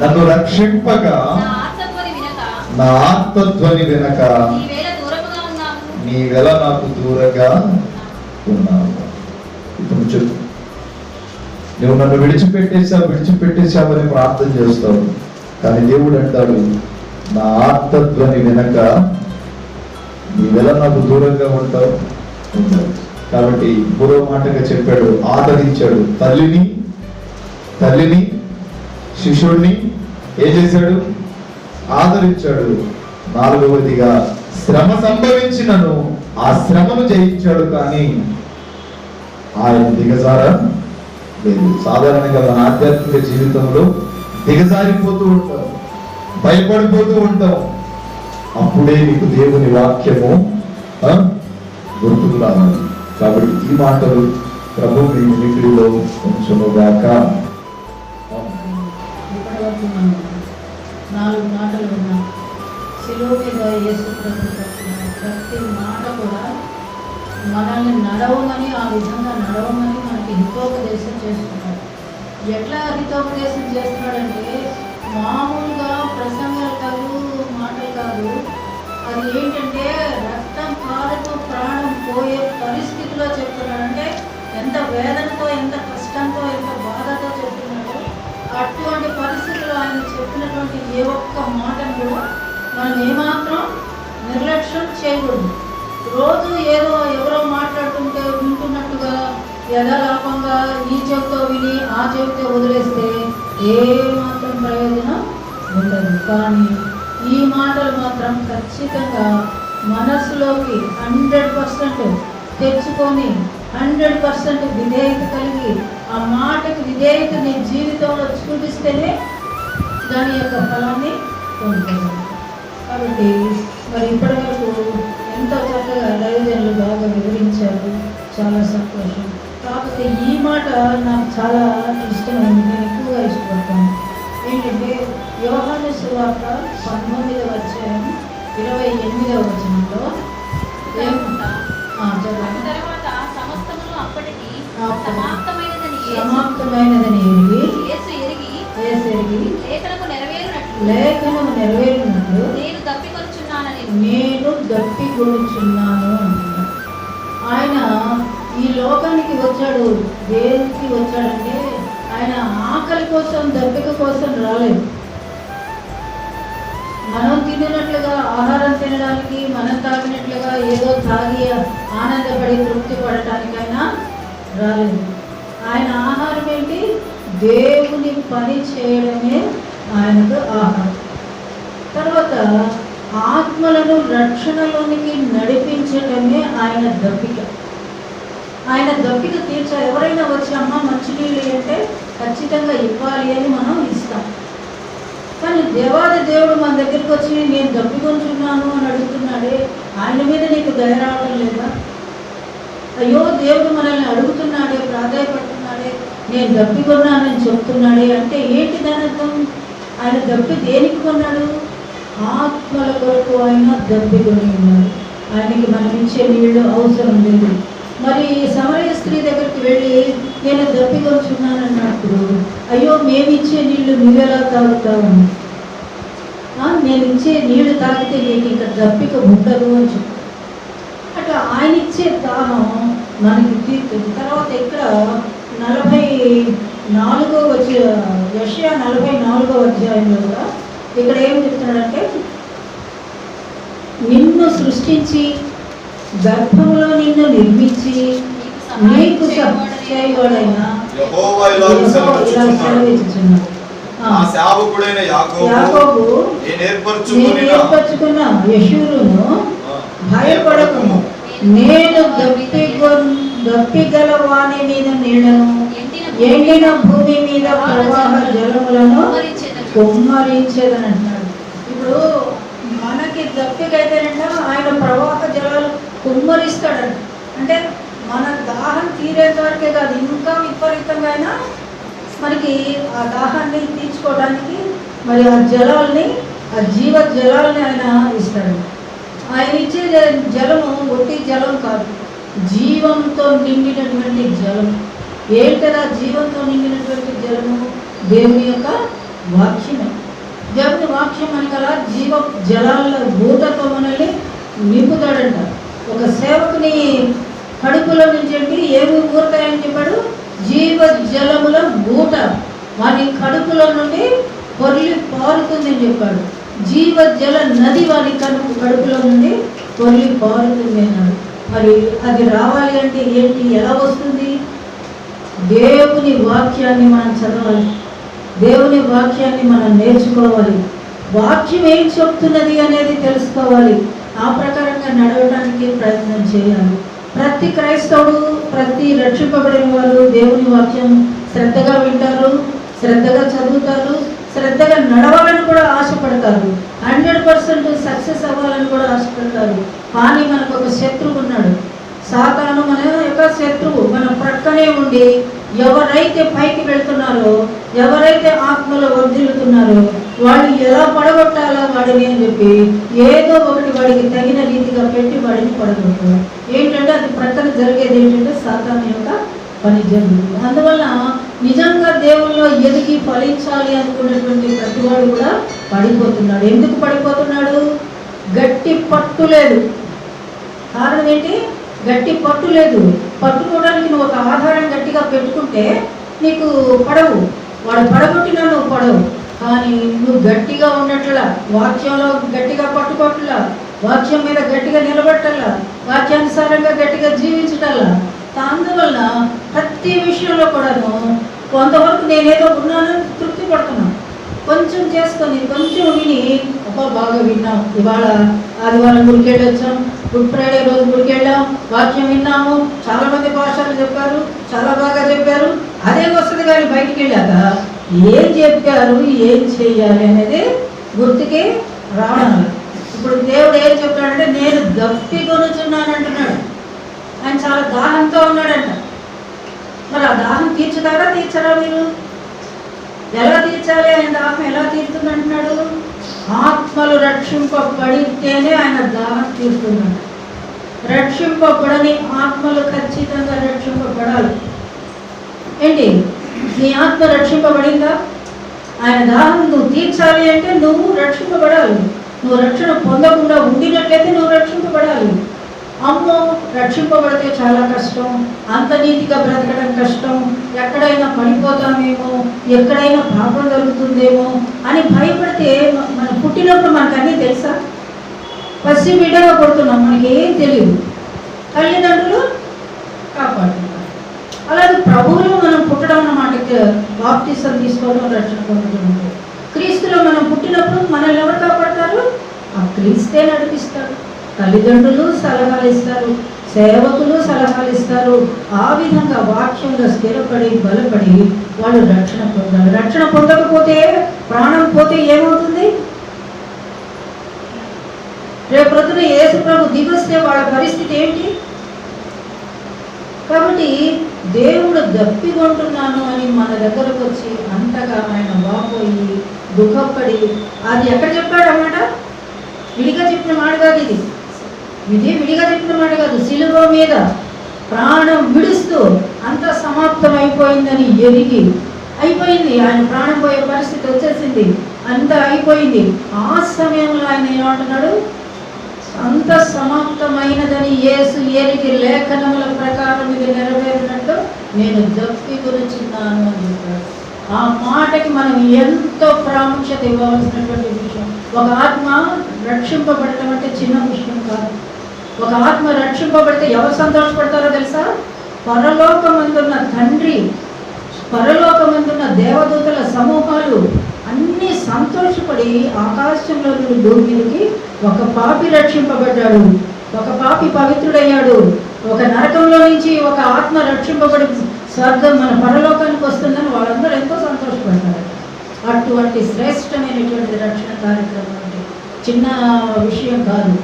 Speaker 3: నన్ను రక్షింపక నా ఆర్తధ్వని వినక నీవెల నాకు దూరంగా ఉన్నావు. ఇప్పుడు చెప్పు, నువ్వు నన్ను విడిచిపెట్టేశావని ప్రార్థన చేస్తావు. కానీ దేవుడు అంటాడు, నా ఆర్తధ్వని వినక నీవెల నాకు దూరంగా ఉంటావు. కాబట్టి మూడో మాటగా చెప్పాడు, ఆదరించాడు. తల్లిని శిష్యుడిని ఏం చేశాడు? ఆదరించాడు. నాలుగవదిగా శ్రమ సంభవించినను ఆ శ్రమను జయించాడు. కానీ ఆయన దిగజార లేదు. సాధారణంగా మన ఆధ్యాత్మిక జీవితంలో దిగజారిపోతూ ఉంటాం, భయపడిపోతూ ఉంటాం. అప్పుడే నీకు దేవుని వాక్యము గుర్తుకు రావాలి. కాబట్టి ఈ మాటలు ప్రభు మీ వినికిడిలో ఉంచునుగాక.
Speaker 6: ఇప్పటివరకు మనం 4 మాటలు ఉన్నాం. శిలువ మీద యేసు ప్రభు చెప్పిన ప్రతి మాట కూడా మనల్ని నడవమని, ఆ విధంగా నడవమని మనకి హితోపదేశం చేస్తున్నాడు. ఎట్లా హితోపదేశం చేస్తున్నాడంటే మామూలుగా ప్రసంగాలు కాదు, మాటలు కాదు. అది ఏంటంటే రక్తం కారుతూ ప్రాణం పోయే పరిస్థితిలో చెప్తున్నాడు. అంటే ఎంత వేదనతో, ఎంత కష్టంతో, ఎంత బాధతో చెప్తున్నాడు. అటువంటి పరిస్థితుల్లో ఆయన చెప్పినటువంటి ఏ ఒక్క మాటను కూడా మనం ఏమాత్రం నిర్లక్ష్యం చేయకూడదు. రోజు ఏదో ఎవరో మాట్లాడుతుంటే వింటున్నట్టుగా యథాలాపంగా ఈ చెవితో విని ఆ చెవితో వదిలేస్తే ఏమాత్రం ప్రయోజనం ఉండదు. కానీ ఈ మాటలు మాత్రం ఖచ్చితంగా మనస్సులోకి 100% తెచ్చుకొని 100% విధేయత కలిగి ఆ మాటకు విధేయత నీ జీవితంలో చూపిస్తేనే దాని యొక్క ఫలాన్ని పొందుతుంది. కాబట్టి మరి ఇప్పటివరకు ఎంతో చక్కగా దైవజనులు బాగా వివరించారు, చాలా సంతోషం. కాకపోతే ఈ మాట నాకు చాలా ఇష్టమైంది, నేను ఎక్కువగా ఇష్టపడతాను. ఏంటంటే యోహాను సువార్త 19వ అధ్యాయం 28వ వచనంలో సమాప్తమైనదని ఎరిగి లేఖనము నెరవేరినట్లు నేను దప్పికొనుచున్నాను అంటున్నాడు. ఆయన ఈ లోకానికి వచ్చాడు. దేనికి వచ్చాడంటే ఆయన ఆకలి కోసం, దప్పిక కోసం రాలేదు. మనం తిన్నట్లుగా ఆహారం తినడానికి, మనం తాగినట్లుగా ఏదో తాగి ఆనందపడి తృప్తి పడటానికైనా రాలేదు. ఆయన ఆహారం ఏంటి? దేవుని పని చేయడమే ఆయనకు ఆహారం. తర్వాత ఆత్మలను రక్షణలోనికి నడిపించడమే ఆయన దప్పిక. ఆయన దప్పిక తీర్చాలి. ఎవరైనా వచ్చి అమ్మ మంచినీళ్ళు అంటే ఖచ్చితంగా ఇవ్వాలి అని మనం ఇస్తాం. కానీ దేవాది దేవుడు మన దగ్గరికి వచ్చి నేను దప్పికొంచున్నాను అని అడుగుతున్నాడే, ఆయన మీద నీకు దయ రావడం లేదా? అయ్యో దేవుడు మనల్ని అడుగుతున్నాడే, ప్రాధాయపడుతున్నాడే, నేను దప్పికొన్నానని చెప్తున్నాడే అంటే ఏంటి దాని అర్థం? ఆయన దప్పి దేనికి కొన్నాడు? ఆత్మల కొరకు ఆయన దప్పికొని ఉన్నాడు. ఆయనకి మనం ఇచ్చే నీళ్ళు అవసరం లేదు. మరి సమరయ స్త్రీ దగ్గరికి వెళ్ళి నేను దప్పికొచ్చున్నానన్నప్పుడు, అయ్యో మేమిచ్చే నీళ్లు నువ్వెలా తాగుతావు, నేను ఇచ్చే నీళ్లు తాగితే నీకు ఇంకా దప్పిక ఉండదు అని చెప్పి అట్లా ఆయన ఇచ్చే దాహం మనకి తీరుతుంది. తర్వాత ఇక్కడ 44 యెషయా 44 అధ్యాయంలో కూడా ఇక్కడ ఏం చెప్తున్నాడంటే, నిన్ను సృష్టించి గర్భంలో నిన్ను నిర్మించి నీకు చేయవాడైన
Speaker 3: యెహోవా ఇలాగు సెలవిచ్చుచున్నాడు. ఆ సేవకుడైన యాకోబు నేను ఏర్పరచుకున్న యెషూరును భయపడకుము, నేను దప్పిగల వాని మీద నీళ్లను, ఎండిన భూమి మీద ప్రవాహ జలములను కుమ్మరించేదని అంటున్నాడు. ఇప్పుడు మనకి దప్పికైతేనంట ఆయన ప్రవాహ జలాలు కుమ్మరిస్తాడంట. అంటే మన దాహం తీరేంత వరకే కాదు, ఇంకా విపరీతంగా అయినా మనకి ఆ దాహాన్ని తీర్చుకోవడానికి మరి ఆ జలాల్ని, ఆ జీవ జలాల్ని ఆయన ఇస్తాడు. ఆయన ఇచ్చే జలము ఒట్టి జలం కాదు, జీవంతో నిండినటువంటి జలం. ఏంటదా జీవంతో నిండినటువంటి జలము? దేవుని యొక్క వాక్యమే. దేవుని వాక్యం మనకి అలా జీవ జలాల భూతతో మనల్ని నింపుతాడంట. ఒక సేవకుని కడుపులో నుంచి ఏమి ఊరుతాయని చెప్పాడు? జీవ జలముల బూట వాని కడుపులో నుండి పొర్లి పారుతుందని చెప్పాడు. జీవ జల నది వాని కడుపులో నుండి పొర్లి పారుతుంది అన్నాడు. మరి అది రావాలి అంటే ఏంటి, ఎలా వస్తుంది? దేవుని వాక్యాన్ని మనం చదవాలి, దేవుని వాక్యాన్ని మనం నేర్చుకోవాలి, వాక్యం ఏం చెప్తున్నది అనేది తెలుసుకోవాలి, ఆ ప్రకారంగా నడవడానికి ప్రయత్నం చేయాలి. ప్రతి క్రైస్తవుడు, ప్రతి రక్షింపబడిన వారు దేవుని వాక్యం శ్రద్ధగా వింటారు, శ్రద్ధగా చదువుతారు, శ్రద్ధగా నడవాలని కూడా ఆశపడతారు, 100% సక్సెస్ అవ్వాలని కూడా ఆశపడతారు. కానీ మనకు ఒక శత్రువు ఉన్నాడు, సాతాను మన యొక్క శత్రువు. మన ప్రక్కనే ఉండి ఎవరైతే పైకి వెళ్తున్నారో, ఎవరైతే ఆత్మలో వర్ధిల్లుతున్నారో వాళ్ళు ఎలా పడగొట్టాలా వాడిని అని చెప్పి ఏదో ఒకటి వాడికి తగిన రీతిగా పెట్టి వాడిని పడగొట్టారు. ఏంటంటే అది ప్రక్కన జరిగేది ఏంటంటే సాతాను యొక్క పని జరుగుతుంది. అందువల్ల నిజంగా దేవుల్లో ఎదిగి ఫలించాలి అనుకున్నటువంటి ప్రతివాడు కూడా పడిపోతున్నాడు. ఎందుకు పడిపోతున్నాడు? గట్టి పట్టు లేదు. కారణం ఏంటి? గట్టి పట్టు లేదు. పట్టుకోవడానికి నువ్వు ఒక ఆధారం గట్టిగా పెట్టుకుంటే నీకు పడవు, వాడు పడగొట్టినా నువ్వు పడవు. కానీ నువ్వు గట్టిగా ఉన్నట్లా, వాక్యంలో గట్టిగా పట్టుకోట్లా, వాక్యం మీద గట్టిగా నిలబట్టాలా, వాక్యానుసారంగా గట్టిగా జీవించటల్లా. అందువల్ల ప్రతి విషయంలో కూడాను కొంతవరకు నేనేదో ఉన్నానని తృప్తి పడుతున్నాను. కొంచెం చేసుకొని కొంచెం విని అబ్బా బాగా విన్నాం, ఇవాళ ఆదివారం గుడికి వెళ్ళొచ్చాం, గుడ్ ఫ్రైడే రోజు గుడికి వెళ్ళాం, వాక్యం విన్నాము, చాలామంది భాషలు చెప్పారు, చాలా బాగా చెప్పారు, అదే వస్తుంది. కానీ బయటికి వెళ్ళాక ఏం చెప్పారు, ఏం చెయ్యాలి అనేది గుర్తుకి రావడం. ఇప్పుడు దేవుడు ఏం చెప్తాడంటే నేను దప్పికొనుచున్నాను అంటున్నాడు. ఆయన చాలా దాహంతో ఉన్నాడంట. మరి ఆ దాహం తీర్చుతారా తీర్చరా? మీరు ఎలా తీర్చాలి? ఆయన దాహం ఎలా తీరుతుంది అంటున్నాడు? ఆత్మలు రక్షింపబడితేనే ఆయన దాహం తీరుతున్నాడు. రక్షింపబడని ఆత్మలు ఖచ్చితంగా రక్షింపబడాలి. ఏంటి? నీ ఆత్మ రక్షింపబడిందా? ఆయన దాహం నువ్వు తీర్చాలి అంటే నువ్వు రక్షింపబడాలి. నువ్వు రక్షణ పొందకుండా ఉండినట్లయితే నువ్వు రక్షింపబడాలి. అమ్మో రక్షింపబడితే చాలా కష్టం, అంత నీతిగా బ్రతకడం కష్టం, ఎక్కడైనా పడిపోతామేమో, ఎక్కడైనా పాపం జరుగుతుందేమో అని భయపడితే మన పుట్టినప్పుడు మనకు అన్నీ తెలుసా? పసి బిడ్డగా పుడుతున్నాం, మనకి ఏం తెలియదు, తల్లిదండ్రులు కాపాడుతున్నారు. అలాగే ప్రభువులో మనం పుట్టడం అన్నమాట, బాప్టిజం తీసుకోవడం, రక్షణ పొందడం. క్రీస్తులో మనం పుట్టినప్పుడు మనల్ని ఎవరు కాపాడతారు? ఆ క్రీస్తే నడిపిస్తారు. తల్లిదండ్రులు సలహాలు ఇస్తారు, సేవకులు సలహాలు ఇస్తారు. ఆ విధంగా వాక్యంలో స్థిరపడి బలపడి వాళ్ళు రక్షణ పొందాలి. రక్షణ పొందకపోతే, ప్రాణం పోతే ఏమవుతుంది? రేపు ప్రొద్దున యేసు ప్రభు దిగొస్తే వాళ్ళ పరిస్థితి ఏంటి? కాబట్టి దేవుడు దప్పికొంటున్నాను అని మన దగ్గరకు వచ్చి అంతగా ఆయన వాపోయి దుఃఖపడి, అది ఎక్కడ చెప్పాడు అన్నమాట? విడిగా చెప్పిన మాట కాదు ఇది విడిగా చెప్పిన మాట కాదు, సిలువ మీద
Speaker 6: ప్రాణం విడుస్తూ అంత సమాప్తం అయిపోయిందని ఎరిగి అయిపోయింది, ఆయన ప్రాణం పోయే పరిస్థితి వచ్చేసింది, అంతా అయిపోయింది. ఆ సమయంలో ఆయన ఏమంటున్నాడు? అంత సమాప్తమైనదని యేసు ఎరిగి లేఖనముల ప్రకారం ఇది నెరవేరినట్టు నేను దప్పికొనుచున్నాను అని చెప్పాడు. ఆ మాటకి మనం ఎంతో ప్రాముఖ్యత ఇవ్వవలసినటువంటి విషయం. ఒక ఆత్మ రక్షింపబడటం అంటే చిన్న విషయం కాదు. ఒక ఆత్మ రక్షింపబడితే ఎవరు సంతోషపడతారో తెలుసా? పరలోకమందున్న తండ్రి, పరలోకమందున్న దేవదూతల సమూహాలు అన్నీ సంతోషపడి ఆకాశంలో నుండి భూమి మీదకి ఒక పాపి రక్షింపబడ్డాడు, ఒక పాపి పవిత్రుడయ్యాడు, ఒక నరకంలో నుంచి ఒక ఆత్మ రక్షింపబడి స్వర్గం మన పరలోకానికి వస్తుందని వాళ్ళందరూ ఎంతో సంతోషపడతారు. అటువంటి శ్రేష్టమైనటువంటి రక్షణ కార్యక్రమం అంటే చిన్న విషయం కాదు.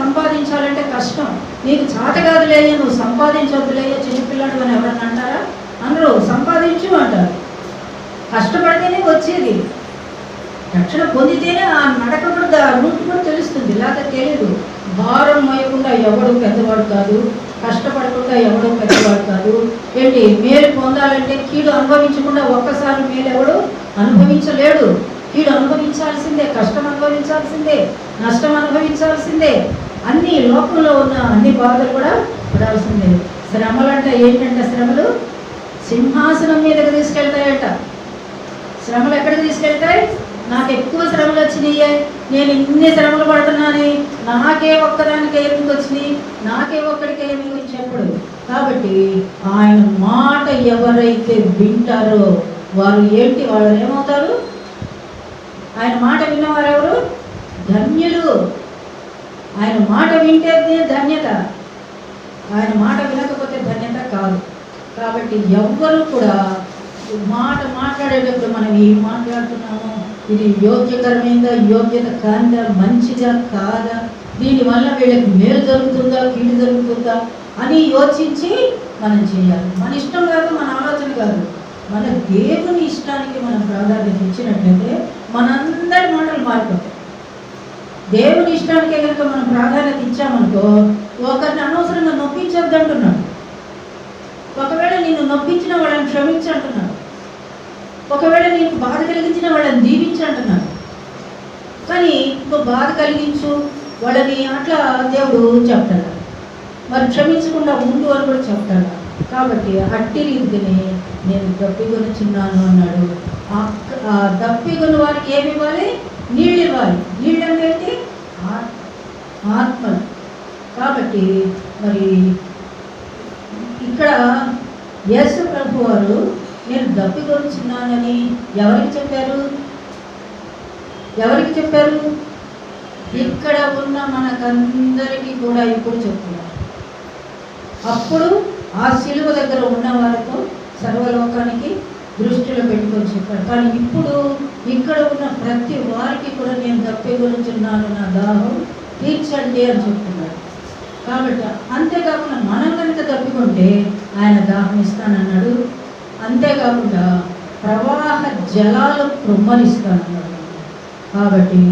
Speaker 6: సంపాదించాలంటే కష్టం. నీకు చాట కాదులేయ, నువ్వు సంపాదించొద్దులేయ, చిన్నపిల్లాడు అని ఎవరన్నా అంటారా? అందరూ సంపాదించు అంటారు. కష్టపడితేనే వచ్చేది. రక్షణ పొందితేనే ఆ నడక కూడా రూట్ కూడా తెలుస్తుంది, లేకపోతే తెలియదు. భారం మోయకుండా ఎవడు పెద్దవాడు కాదు, కష్టపడకుండా ఎవడు పెద్దవాడు కాదు. ఏంటి మేలు పొందాలంటే కీడు అనుభవించకుండా ఒక్కసారి మేలు ఎవడు అనుభవించలేడు. కీడు అనుభవించాల్సిందే, కష్టం అనుభవించాల్సిందే, నష్టం అనుభవించాల్సిందే, అన్ని లోకంలో ఉన్న అన్ని బాధలు కూడా పడాల్సిందే. శ్రమలు అంటే ఏంటంటే శ్రమలు సింహాసనం మీదకి తీసుకెళ్తాయట. శ్రమలు ఎక్కడికి తీసుకెళ్తాయి? నాకు ఎక్కువ శ్రమలు వచ్చినాయి, నేను ఇన్ని శ్రమలు పడుతున్నాను, నాకే ఒక్కదానికి ఎందుకు వచ్చినాయి, నాకే ఒక్కడికే ఎందుకు చెప్పడు. కాబట్టి ఆయన మాట ఎవరైతే వింటారో వారు ఏంటి, వాళ్ళు ఏమవుతారు? ఆయన మాట విన్నవారు ఎవరు? ధన్యులు. ఆయన మాట వింటే ధన్యత, ఆయన మాట వినకపోతే ధన్యత కాదు. కాబట్టి ఎవ్వరూ కూడా మాట్లాడేటప్పుడు మనం ఏం మాట్లాడుతున్నాము, ఇది యోగ్యకరమైందా, యోగ్యత కాదా, మంచిగా కాదా, దీనివల్ల వీళ్ళకి మేలు జరుగుతుందా, కీడు జరుగుతుందా అని యోచించి మనం చేయాలి. మన ఇష్టం కాదు, మన ఆలోచన కాదు, మన దేవుని ఇష్టానికి మనం ప్రాధాన్యత ఇచ్చినట్లయితే మనందరి మాటలు మారిపోతాయి. దేవుని ఇష్టానికే కనుక మనం ప్రాధాన్యత ఇచ్చామనుకో, ఒకరిని అనవసరంగా నొప్పించొద్దు అంటున్నాడు. ఒకవేళ నేను నొప్పించిన వాళ్ళని క్షమించి అంటున్నాడు. ఒకవేళ నీకు బాధ కలిగించిన వాళ్ళని దీవించి అంటున్నాడు. కానీ నువ్వు బాధ కలిగించు వాళ్ళని అట్లా దేవుడు చెప్తాడు. మరి క్షమించకుండా ఉండు అని కూడా చెప్తాడు. కాబట్టి అట్టి రీతిని నేను దప్పిగొనుచున్నాను అన్నాడు. ఆ దప్పిగొని వారికి ఏమి ఇవ్వాలి? నీళ్ళు ఇవ్వాలి. నీళ్ళు అంటే ఏంటి? ఆత్మలు. కాబట్టి మరి ఇక్కడ యేసు ప్రభు వారు నేను దప్పిగొనుచున్నానని ఎవరికి చెప్పారు? ఎవరికి చెప్పారు? ఇక్కడ ఉన్న మనకందరికీ కూడా ఇప్పుడు చెప్తున్నారు. అప్పుడు ఆ శిలువ దగ్గర ఉన్న వారితో సర్వలోకానికి దృష్టిలో పెట్టుకొని చెప్పాడు. కానీ ఇప్పుడు ఇక్కడ ఉన్న ప్రతి వారికి కూడా నేను దప్పిగొనుచున్నాను, నా దాహం తీర్చండి అని చెప్తున్నాడు. కాబట్టి అంతేకాకుండా మనం కనుక తప్పుకుంటే ఆయన దాహం ఇస్తానన్నాడు. అంతేకాకుండా ప్రవాహ జలాలు కృమ్మరిస్తానన్నాడు. కాబట్టి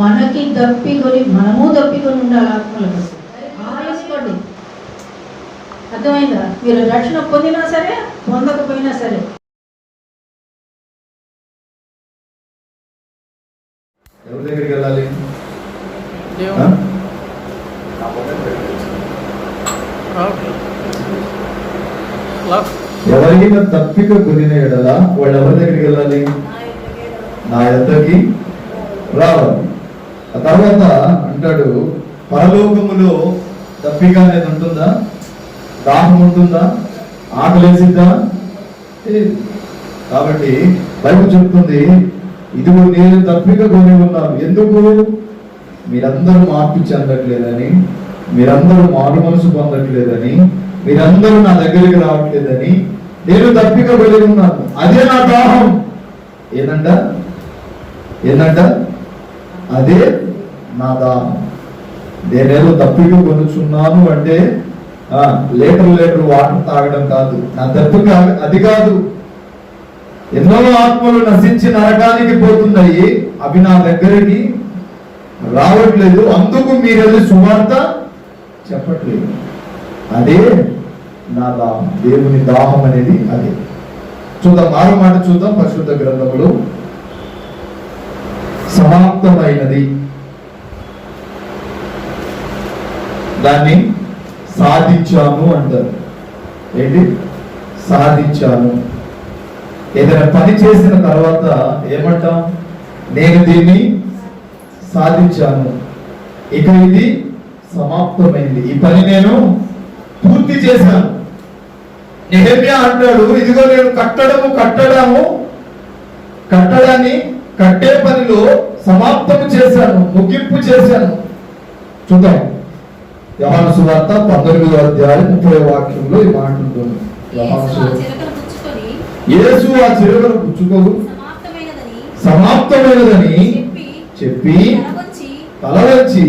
Speaker 6: మనకి దప్పికొని మనము దప్పికొని ఉండాలి. ఆత్మల కోసం ఆలస్యండి. అర్థమైందా? మీరు రక్షణ పొందినా సరే పొందకపోయినా సరే
Speaker 3: ఎవరి దగ్గరికి వెళ్ళాలి? ఎవరైనా తప్పిక కొనిన ఎడల వాళ్ళు ఎవరి దగ్గరికి వెళ్ళాలి? నా యొద్దకి రావాలి. ఆ తర్వాత అంటాడు, పరలోకములో తప్పిక అనేది ఉంటుందా? దాహం ఉంటుందా? ఆకలేసిద్దా? కాబట్టి బైబిల్ చెప్తుంది, ఇదిగో నేను తప్పిక కొని ఉన్నాను. ఎందుకు? మీరందరూ మార్పు చెందట్లేదని, మీరందరూ మారు మనసు పొందట్లేదని, మీరందరూ నా దగ్గరికి రావట్లేదని నేను తప్పిక కొని ఉన్నాను. అదే నా దాహం. ఏంటంట? అదే నా దాహం. నేనేదో తప్పిక కొనుచున్నాను అంటే లీటర్ వాటర్ తాగడం కాదు. నా తప్పిక అది కాదు. ఎన్నో ఆత్మలు నశించి నరకానికి పోతున్నాయి, అవి నా దగ్గరికి రావట్లేదు. అందుకు మీరు సువార్త చెప్పట్లేదు. అదే నా దాహం. దేవుని దాహం అనేది అదే. చూద్దాం, ఆరో మాట చూద్దాం. పరిశుద్ధ గ్రంథములు సమాప్తమైనది, దాన్ని సాధించాను అంటారు. ఏంటి? సాధించాను. ఏదైనా పని చేసిన తర్వాత ఏమంటాం? నేను దీన్ని సాధించాను, ఇక ఇది సమాప్తమైంది, ఈ పని నేను పూర్తి చేశాను. నెహెమ్యా అంటాడు, ఇదిగో నేను కట్టడాన్ని కట్టే పనిలో సమాప్తము చేశాను, ముగింపు చేశాను. చూద్దాం, యోహాను సువార్త 19వ అధ్యాయం 30వ వాక్యంలో ఈ మాట ఉంటుంది. యేసు ఆ చిరకను పుచ్చుకోవు సమాప్తమైనదని చెప్పి తల వంచి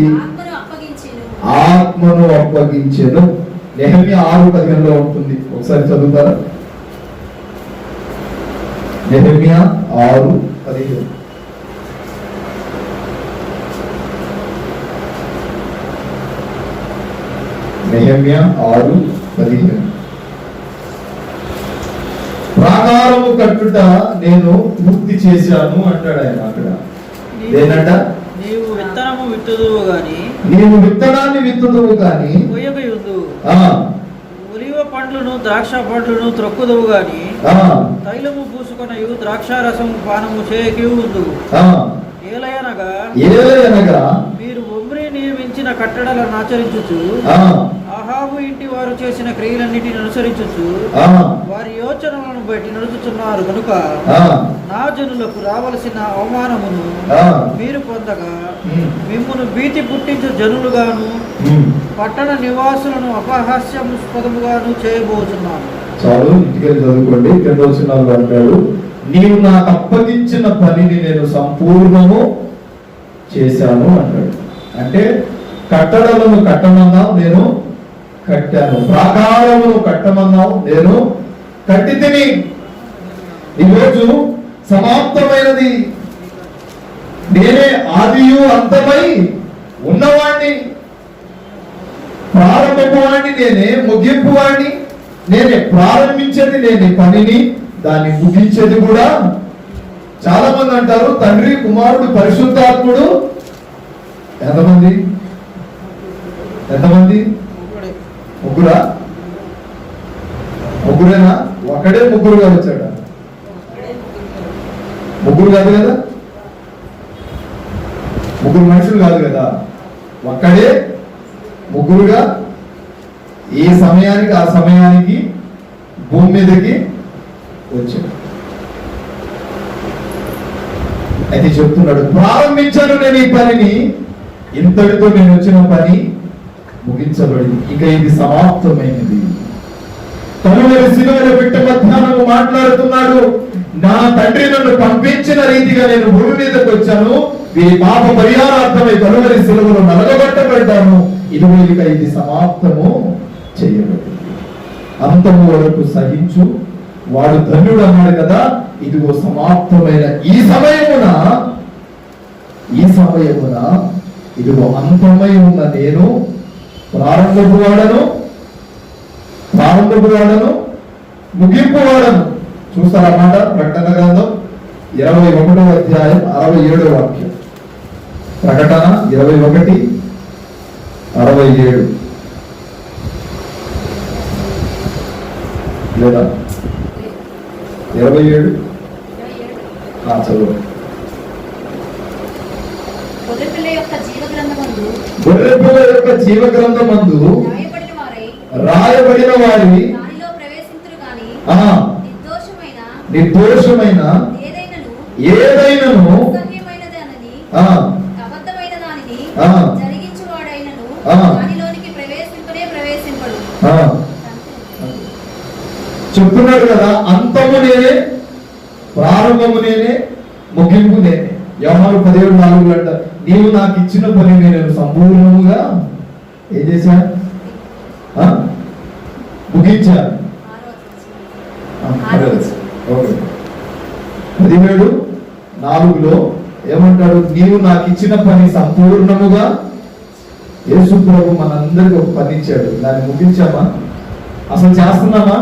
Speaker 3: ఆత్మను అప్పగించెను. నెహెమ్యా 6:15 ఉంటుంది. ఒకసారి చదువుతారా? నెహెమ్యా 6:15. నెహెమ్యా 6:15. ప్రాకారము కట్టుట నేను పూర్తి చేశాను అంటాడు ఆయన అక్కడ. ఏంటంట?
Speaker 5: నీవు విత్తనము విత్తుదువు గాని,
Speaker 3: నీవు విత్తనాన్ని విత్తుదువు గాని
Speaker 5: కొయ్యకయుందు, ఒలివ పండ్లను ద్రాక్ష పండ్లను త్రొక్కుదువు గాని, తైలము పూసుకొనయు ద్రాక్షారసము పానము చేయకయుందు. ఏలయనగా మీరు ఒమ్రి నియమించిన కట్టడలను ఆచరించుచు, అహాబు ఇంటి వారు చేసిన క్రియలన్నిటిని అనుసరించుచు, వారి యోచనలను బట్టి నడుచుచున్నారు కనుక నా జనులకు రావలసిన అవమానమును మీరు పొందగా మిమ్మును భీతి పుట్టించు జనులుగాను పట్టణ నివాసులను అపహాస్యాస్పదముగాను చేయబోతున్నాను.
Speaker 3: చాలు, ఇంటికి చదువుకోండి. 2వ వచనంలో అంటాడు, నీవు నాకు అప్పగించిన పనిని నేను సంపూర్ణము చేశాను అంటాడు. అంటే కట్టడలను కట్టమన్నావు, నేను కట్టాను. ప్రాకారమును కట్టమన్నావు, నేను కట్టి తిని. ఈరోజు సమాప్తమైనది. నేనే ఆదియు అంతమై ఉన్నవాణ్ణి, ప్రారంభపు వాణ్ణి నేనే, ముగింపు వాణ్ణి నేనే. ప్రారంభించేది నేనే పనిని, దాన్ని ముగించేది కూడా. చాలా మంది అంటారు తండ్రి, కుమారుడు, పరిశుద్ధాత్ముడు. ఎంతమంది? ముగ్గురా? ముగ్గురేనా? ఒకడే ముగ్గురుగా వచ్చాడా? ముగ్గురు కాదు కదా, ముగ్గురు మనుషులు కాదు కదా, ఒక్కడే ముగ్గురుగా ఏ సమయానికి ఆ సమయానికి భూమి మీదకి వచ్చాడు. అయితే చెప్తున్నాడు, ప్రారంభించాను నేను ఈ పనిని, ఇంతటితో నేను వచ్చిన పని ముగించబడింది, ఇక ఇది సమాప్తమైనది. కలువరి శిలువలో పెట్టి మధ్యాహ్నం మాట్లాడుతున్నాడు, నా తండ్రి నన్ను పంపించిన రీతిగా నేను భూమి మీదకి వచ్చాను, వీరి పాప పరిహారార్థమై కలువరి శిలువలో నలగబట్టబడ్డాను, ఇదిగో ఇక ఇది సమాప్తము చేయబడింది. అంతము వరకు సహించు, వాడు ధన్యుడు అన్నాడు కదా. ఇదిగో సమాప్తమైన ఈ సమయమున ఇదిగో అంతమై ఉన్న నేను ప్రారంభపు వాడను, ముగింపు వాడను. చూస్తారన్నమాట. ప్రకటన గ్రంథం 21వ అధ్యాయం 67వ వాక్యం. ప్రకటన 21:67 లేదా 27? చదువు.
Speaker 4: గొర్రెపిల్ల యొక్క
Speaker 3: జీవగ్రంథమందు రాయబడిన వారి నిర్దోషమైన ఏదైనను చెప్తున్నాడు కదా, అంతము నేనే, ప్రారంభము నేనే, ముగింపు నేనే. యోహాను 17:4 అంట, నీవు నాకు ఇచ్చిన పని నేను సంపూర్ణముగా ఏం చేశాను? ముగించాను. 17:4 ఏమంటాడు? నీవు నాకు ఇచ్చిన పని సంపూర్ణముగా యేసు ప్రభు మనందరికీ ఒక పని ఇచ్చాడు. దాన్ని ముగించామా? అసలు చేస్తున్నామా?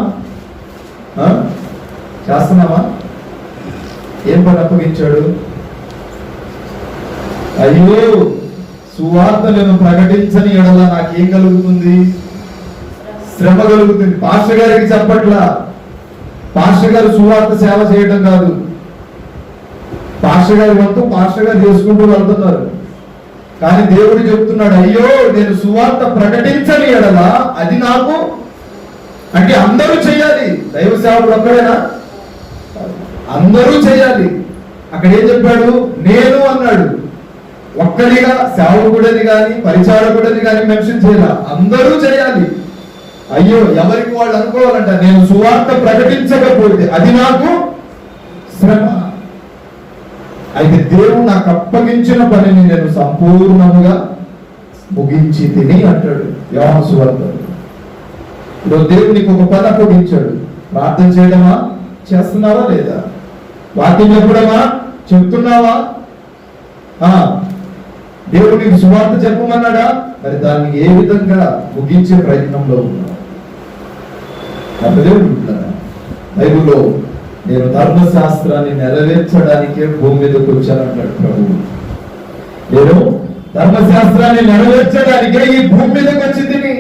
Speaker 3: చేస్తున్నామా? ఏం పని అప్పగించాడు? అయ్యో, సువార్త నేను ప్రకటించని ఎడల నాకేం కలుగుతుంది? శ్రమ కలుగుతుంది. పాస్టర్ గారికి చెప్పట్లా. పాస్టర్ గారు సువార్త సేవ చేయడం కాదు. పాస్టర్ గారి వంతు పాస్టర్ గారు చేసుకుంటూ వెళ్తున్నారు. కానీ దేవుడు చెప్తున్నాడు, అయ్యో నేను సువార్త ప్రకటించని ఎడల అది నాకు, అంటే అందరూ చేయాలి. దైవ సేవకుడు ఒక్కడేనా? అందరూ చేయాలి. అక్కడ ఏం చెప్పాడు? నేను అన్నాడు. ఒక్కడిగా సేవకుడని కానీ పరిచారకుడని కానీ మెన్షన్ చేయాల, అందరూ చేయాలి. అయ్యో, ఎవరికి వాళ్ళు అనుకోవాలంట, నేను సువార్త ప్రకటించకపోతే అది నాకు శ్రమ. అయితే దేవుడు నాకు అప్పగించిన పనిని నేను సంపూర్ణముగా ముగించి తిని అంటాడు యోహాను సువార్త. ఇప్పుడు దేవుడు నీకు ఒక పని అప్పగించాడు. ప్రార్థన చేయడమా? చేస్తున్నావా లేదా? వాక్యం చెప్పడమా? చెప్తున్నావా? దేవుడు నీకు సువార్త చెప్పమన్నాడా? మరి దాన్ని ఏ విధంగా ముగించే ప్రయత్నంలో ఉన్నావు? బైబిల్లో నేను ధర్మశాస్త్రాన్ని నెరవేర్చడానికే భూమి మీదకి వచ్చానంటాడు ప్రభువు. నేను ధర్మశాస్త్రాన్ని నెరవేర్చడానికే ఈ భూమి మీదకి వచ్చింది.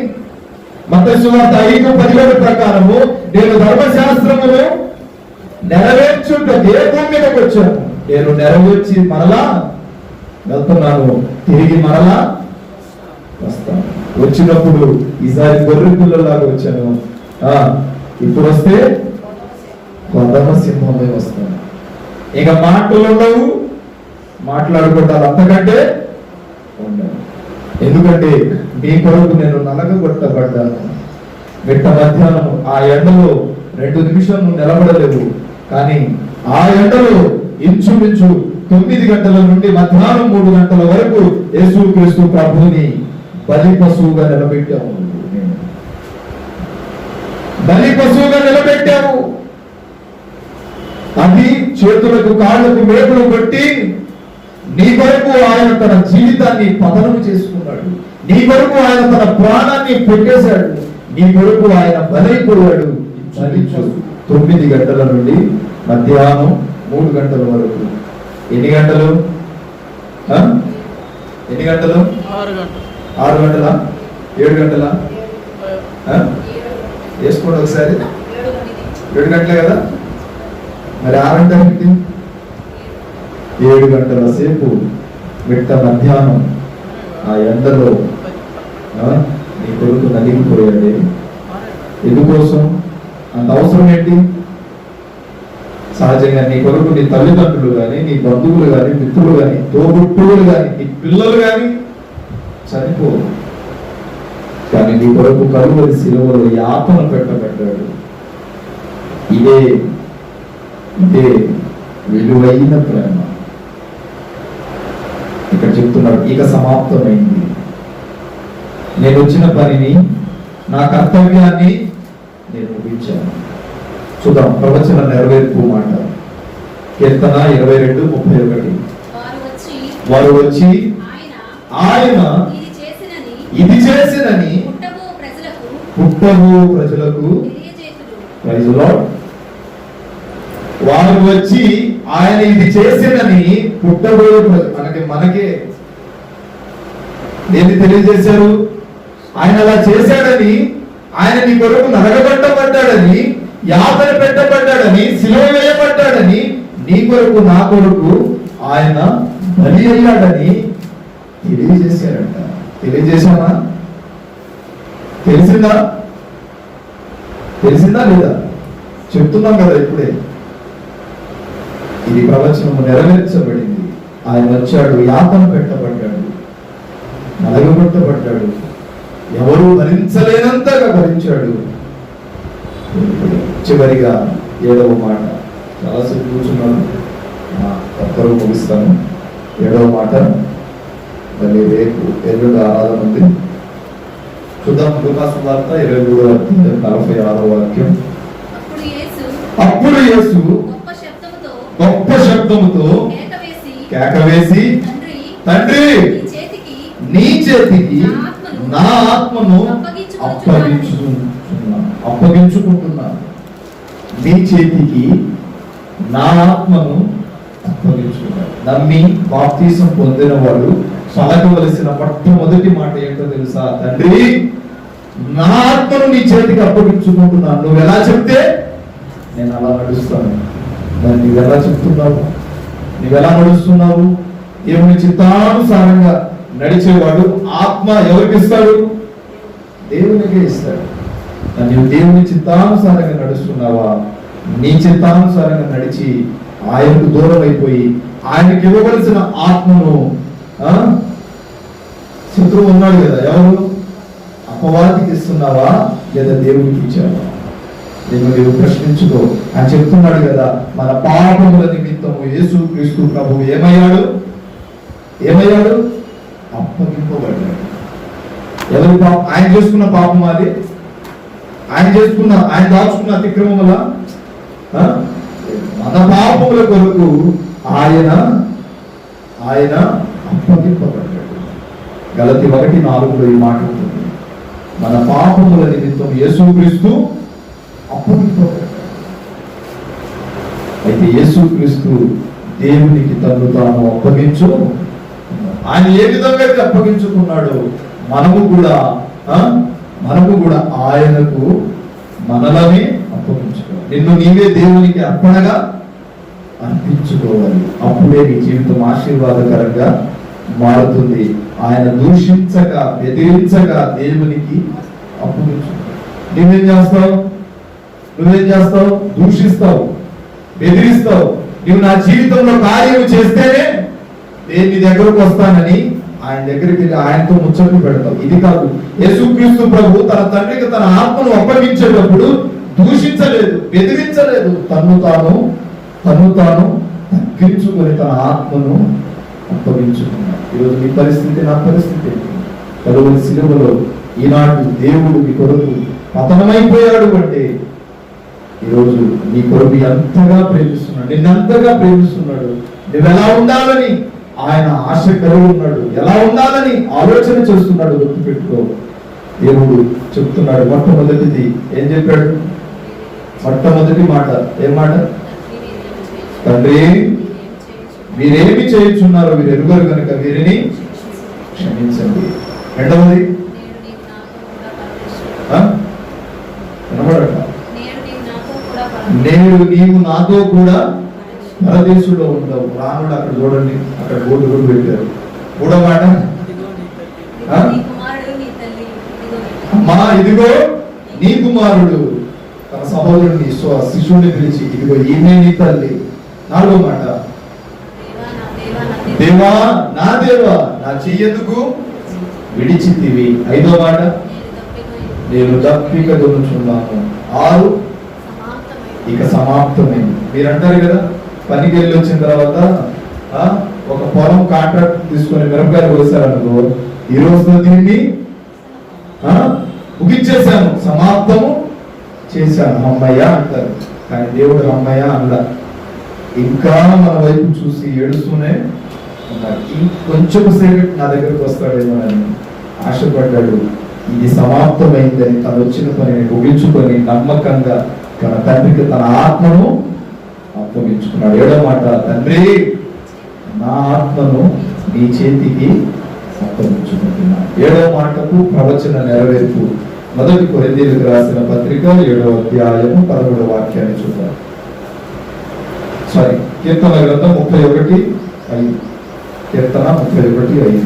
Speaker 3: మత్తయి సువార్త 5:17 ప్రకారము నేను ధర్మశాస్త్రమును నెరవేర్చుటకే భూమి మీదకి వచ్చాను. నేను నెరవేర్చి మరలా వెళ్తున్నాను, తిరిగి మరలా వస్తాను. వచ్చినప్పుడు ఈసారి గొర్రె పిల్లలాగా వచ్చాను, ఇప్పుడు వస్తే కొదమ సింహమే వస్తాను. ఇక మాటలు ఉండవు, మాట్లాడుకుంటారు అంతకంటే ఉండవు. ఎందుకంటే మీ కొరకు నేను నలగగొట్టబడ్డాను. మిట్ట మధ్యాహ్నం ఆ ఎండలో 2 నిమిషాలు నిలబడలేవు. కానీ ఆ ఎండలో ఇంచుమించు 9 గంటల నుండి మధ్యాహ్నం 3 గంటల వరకు యేసుక్రీస్తు ప్రభువుని బలి పశువుగా నిలబెట్టాము. బలి పశువుగా నిలబెట్టాము. అది చేతులకు కాళ్ళకు మేకులు కొట్టి నీ కొరకు ఆయన తన జీవితాన్ని పతనం చేసుకున్నాడు. నీ కొరకు ఆయన తన ప్రాణాన్ని పెట్టేశాడు. నీ కొరకు ఆయన బలైపోయాడు. 9 గంటల నుండి మధ్యాహ్నం 3 గంటల వరకు. ఎన్ని గంటలు? 6 గంటల? 7 గంటల? వేసుకోండి ఒకసారి. 7 గంటలే కదా మరి. 6 గంటలకి 7 గంటల సేపు మిట్ట మధ్యాహ్నం ఆ ఎండలో నీ కొడుకు నలిగిపోయాడు. ఎందుకోసం? అంత అవసరం ఏంటి? సహజంగా నీ కొరకు నీ తల్లిదండ్రులు కానీ, నీ బంధువులు కానీ, మిత్రులు కానీ, తోబుట్టువులు కానీ, నీ పిల్లలు కానీ చనిపోరు. కానీ నీ కొరకు కలువరి శిలువలో యాతన పెట్టబడ్డాడు. ఇదే విలువైన ప్రేమ. ఇక్కడ చెప్తున్నాడు, ఇక సమాప్తమైంది. నేను వచ్చిన పనిని, నా కర్తవ్యాన్ని నేను ముగించాను. చూద్దాం ప్రవచన నెరవేర్పు మాట. కీర్తన 22:31. వారు వచ్చి ఆయన ఇది చేసినని పుట్టబో ప్రజలకు ప్రైజ్ లార్డ్. వారు వచ్చి ఆయన ఇది చేసినని పుట్టబోయే మనకే దేన్ని తెలియజేశారు? ఆయన అలా చేశాడని, ఆయన నీ కొరకు నరగబట్టబడ్డాడని, యాతన పెట్టబడ్డాడని, శిలువ వేయబడ్డాడని, నీ కొరకు నా కొరకు ఆయన బలి అయ్యాడని తెలియజేశాడంట. తెలియజేశామా? తెలిసిందా లేదా? చెప్తున్నాం కదా ఇప్పుడే. ఇది ప్రవచనము నెరవేర్చబడింది. ఆయన వచ్చాడు, యాతన పెట్టబడ్డాడు, నలగబట్టబడ్డాడు, ఎవరు భరించలేనంతగా భరించాడు. చివరిగా 7వ మాట. చాలాసేపు కూర్చున్నాను, ఒక్కరు ముగిస్తాను. 7వ మాట మళ్ళీ రేపు ఎల్లుండి ఆరాధన ఉంది. చూద్దాం. లూకాసు వార్త 23:46 వాక్యం. అప్పుడు యేసు గొప్ప శబ్దముతో కేక వేసి, తండ్రి నీ చేతికి నా ఆత్మను అప్పగించుకుంటున్నాను నీ చేతికి, నా ఆత్మను అప్పగించుకున్నాడు. నమ్మి బాప్తీసం పొందిన వాడు పలకవలసిన మొట్టమొదటి మాట ఏంటో తెలుసా? తండ్రి, నా ఆత్మను నీ చేతికి అప్పగించుకుంటున్నాను. నువ్వు ఎలా చెప్తే నేను అలా నడుస్తాను. మరి నువ్వెలా చెప్తున్నావు? నువ్వెలా నడుస్తున్నావు? దేవుని చిత్తానుసారంగా నడిచేవాడు ఆత్మ ఎవరికి ఇస్తాడు? దేవునికే ఇస్తాడు. నువ్వు దేవుని చిత్తానుసారంగా నడుస్తున్నావా? నీ చిత్తానుసారంగా నడిచి ఆయనకు దూరం అయిపోయి ఆయనకి ఇవ్వవలసిన ఆత్మను శత్రువు ఉన్నాడు కదా, ఎవరు? అపవాదికి ఇస్తున్నావా లేదా దేవుడికి ఇచ్చావా? దేవుడు ప్రశ్నించుకో. ఆయన చెప్తున్నాడు కదా, మన పాపముల నిమిత్తము యేసుక్రీస్తు ప్రభువు ఏమయ్యాడు? అప్పగింపబడ్డాడు. ఎవరి పాపం? ఆయన చేసుకున్న పాపం అది. ఆయన దాచుకున్న అతిక్రమం వల్ల మన పాపముల కొరకు ఆయన అప్పగింపబడ్డాడు. గలతీ 1:4 ఈ మాట ఉంటుంది. మన పాపముల నిమిత్తం యేసుక్రీస్తు అప్పగింపబడ్డాడు. అయితే యేసుక్రీస్తు దేవునికి తను తాను అప్పగించు. ఆయన ఏ విధంగా అయితే అప్పగించుకున్నాడో మనము కూడా ఆయనకు మనలనే అప్పగించుకోవాలి. నిన్ను నీవే దేవునికి అర్పణగా అర్పించుకోవాలి. అప్పుడే నీ జీవితం ఆశీర్వాదకరంగా మారుతుంది. ఆయన దూషించక వ్యతిరేకించక దేవునికి అప్పగించుకోవాలి. నువ్వేం చేస్తావు? దూషిస్తావు, బెదిరిస్తావు. నువ్వు నా జీవితంలో కార్యం చేస్తేనే నేను నీ దగ్గరకు వస్తానని ఆయన దగ్గరికి ఆయనతో ముచ్చట్లు పెడతావు. ఇది కాదు. యేసుక్రీస్తు ప్రభు తన తండ్రికి తన ఆత్మను అప్పగించేటప్పుడు దూషించలేదు, బెదిరించలేదు. తను తాను తగ్గించుకొని తన ఆత్మను అప్పగించుకున్నాడు. ఈరోజు నీ పరిస్థితి, నా పరిస్థితి కలువరి సిలువలో ఈనాడు దేవుడు నీ కొరకు పతనమైపోయాడు అంటే ఈరోజు నీ కొరకు ఎంతగా ప్రేమిస్తున్నాడు, నిన్నంతగా ప్రేమిస్తున్నాడు. నువ్వెలా ఉండాలని ఆయన ఆశ కలిగి ఉన్నాడు, ఎలా ఉండాలని ఆలోచన చేస్తున్నాడు. గుర్తుపెట్టుకో. దేవుడు చెప్తున్నాడు. మొట్టమొదటిది ఏం చెప్పాడు? మొట్టమొదటి మాట ఏం మాట? తండ్రి, వీరేమి చేయుచున్నారో వీరు ఎరుగరు కనుక వీరిని క్షమించండి. రెండవది వినబడట, నేడు నీవు నాతో కూడా పరదేశంలో ఉండవు. రాముడు అక్కడ చూడండి, అక్కడ బోర్డు కూడా పెట్టారు. మూడో మాట, అమ్మా ఇదిగో నీ కుమారుడు. తన సహోదరుని శిశువుని పిలిచి ఇదిగో ఈమె నీ తల్లి. నాలుగో మాట, దేవా నా దేవా నా చెయ్యెందుకు విడిచితివి. ఐదో మాట, నేను దప్పిక దొరుకుతున్నాను. 6 ఇక సమాప్తమైంది. మీరు అంటారు కదా, పనికి వెళ్ళి వచ్చిన తర్వాత ఒక పొలం కాంట్రాక్ట్ తీసుకొని మిరపకాయలు కోసారనుకో, ఈ రోజుతో దీన్ని ముగించేశాను, సమాప్తము చేశాను, అమ్మయ్య అంటారు. కానీ దేవుడు అమ్మయ్య అంద, ఇంకా మన వైపు చూసి ఏడుస్తూనే ఉన్నారు. ఇంకొంచెం సేపు నా దగ్గరకు వస్తాడేమో అని ఆశపడ్డాడు. ఇది సమాప్తమైందని తను వచ్చిన పనిని ముగించుకొని నమ్మకంగా తన తండ్రికి తన ఆత్మను అప్పగించుకున్నాడు. 7వ మాట, తండ్రి నా ఆత్మను నీ చేతికి అప్పగించుకుంటున్నా. 7వ మాటకు ప్రవచన నెరవేర్పు. 1 కొరింథీయులకు రాసిన పత్రిక 7వ అధ్యాయము 11వ వాక్యాన్ని చూద్దాం. కీర్తన గ్రంథం 31:5. కీర్తన 31:5.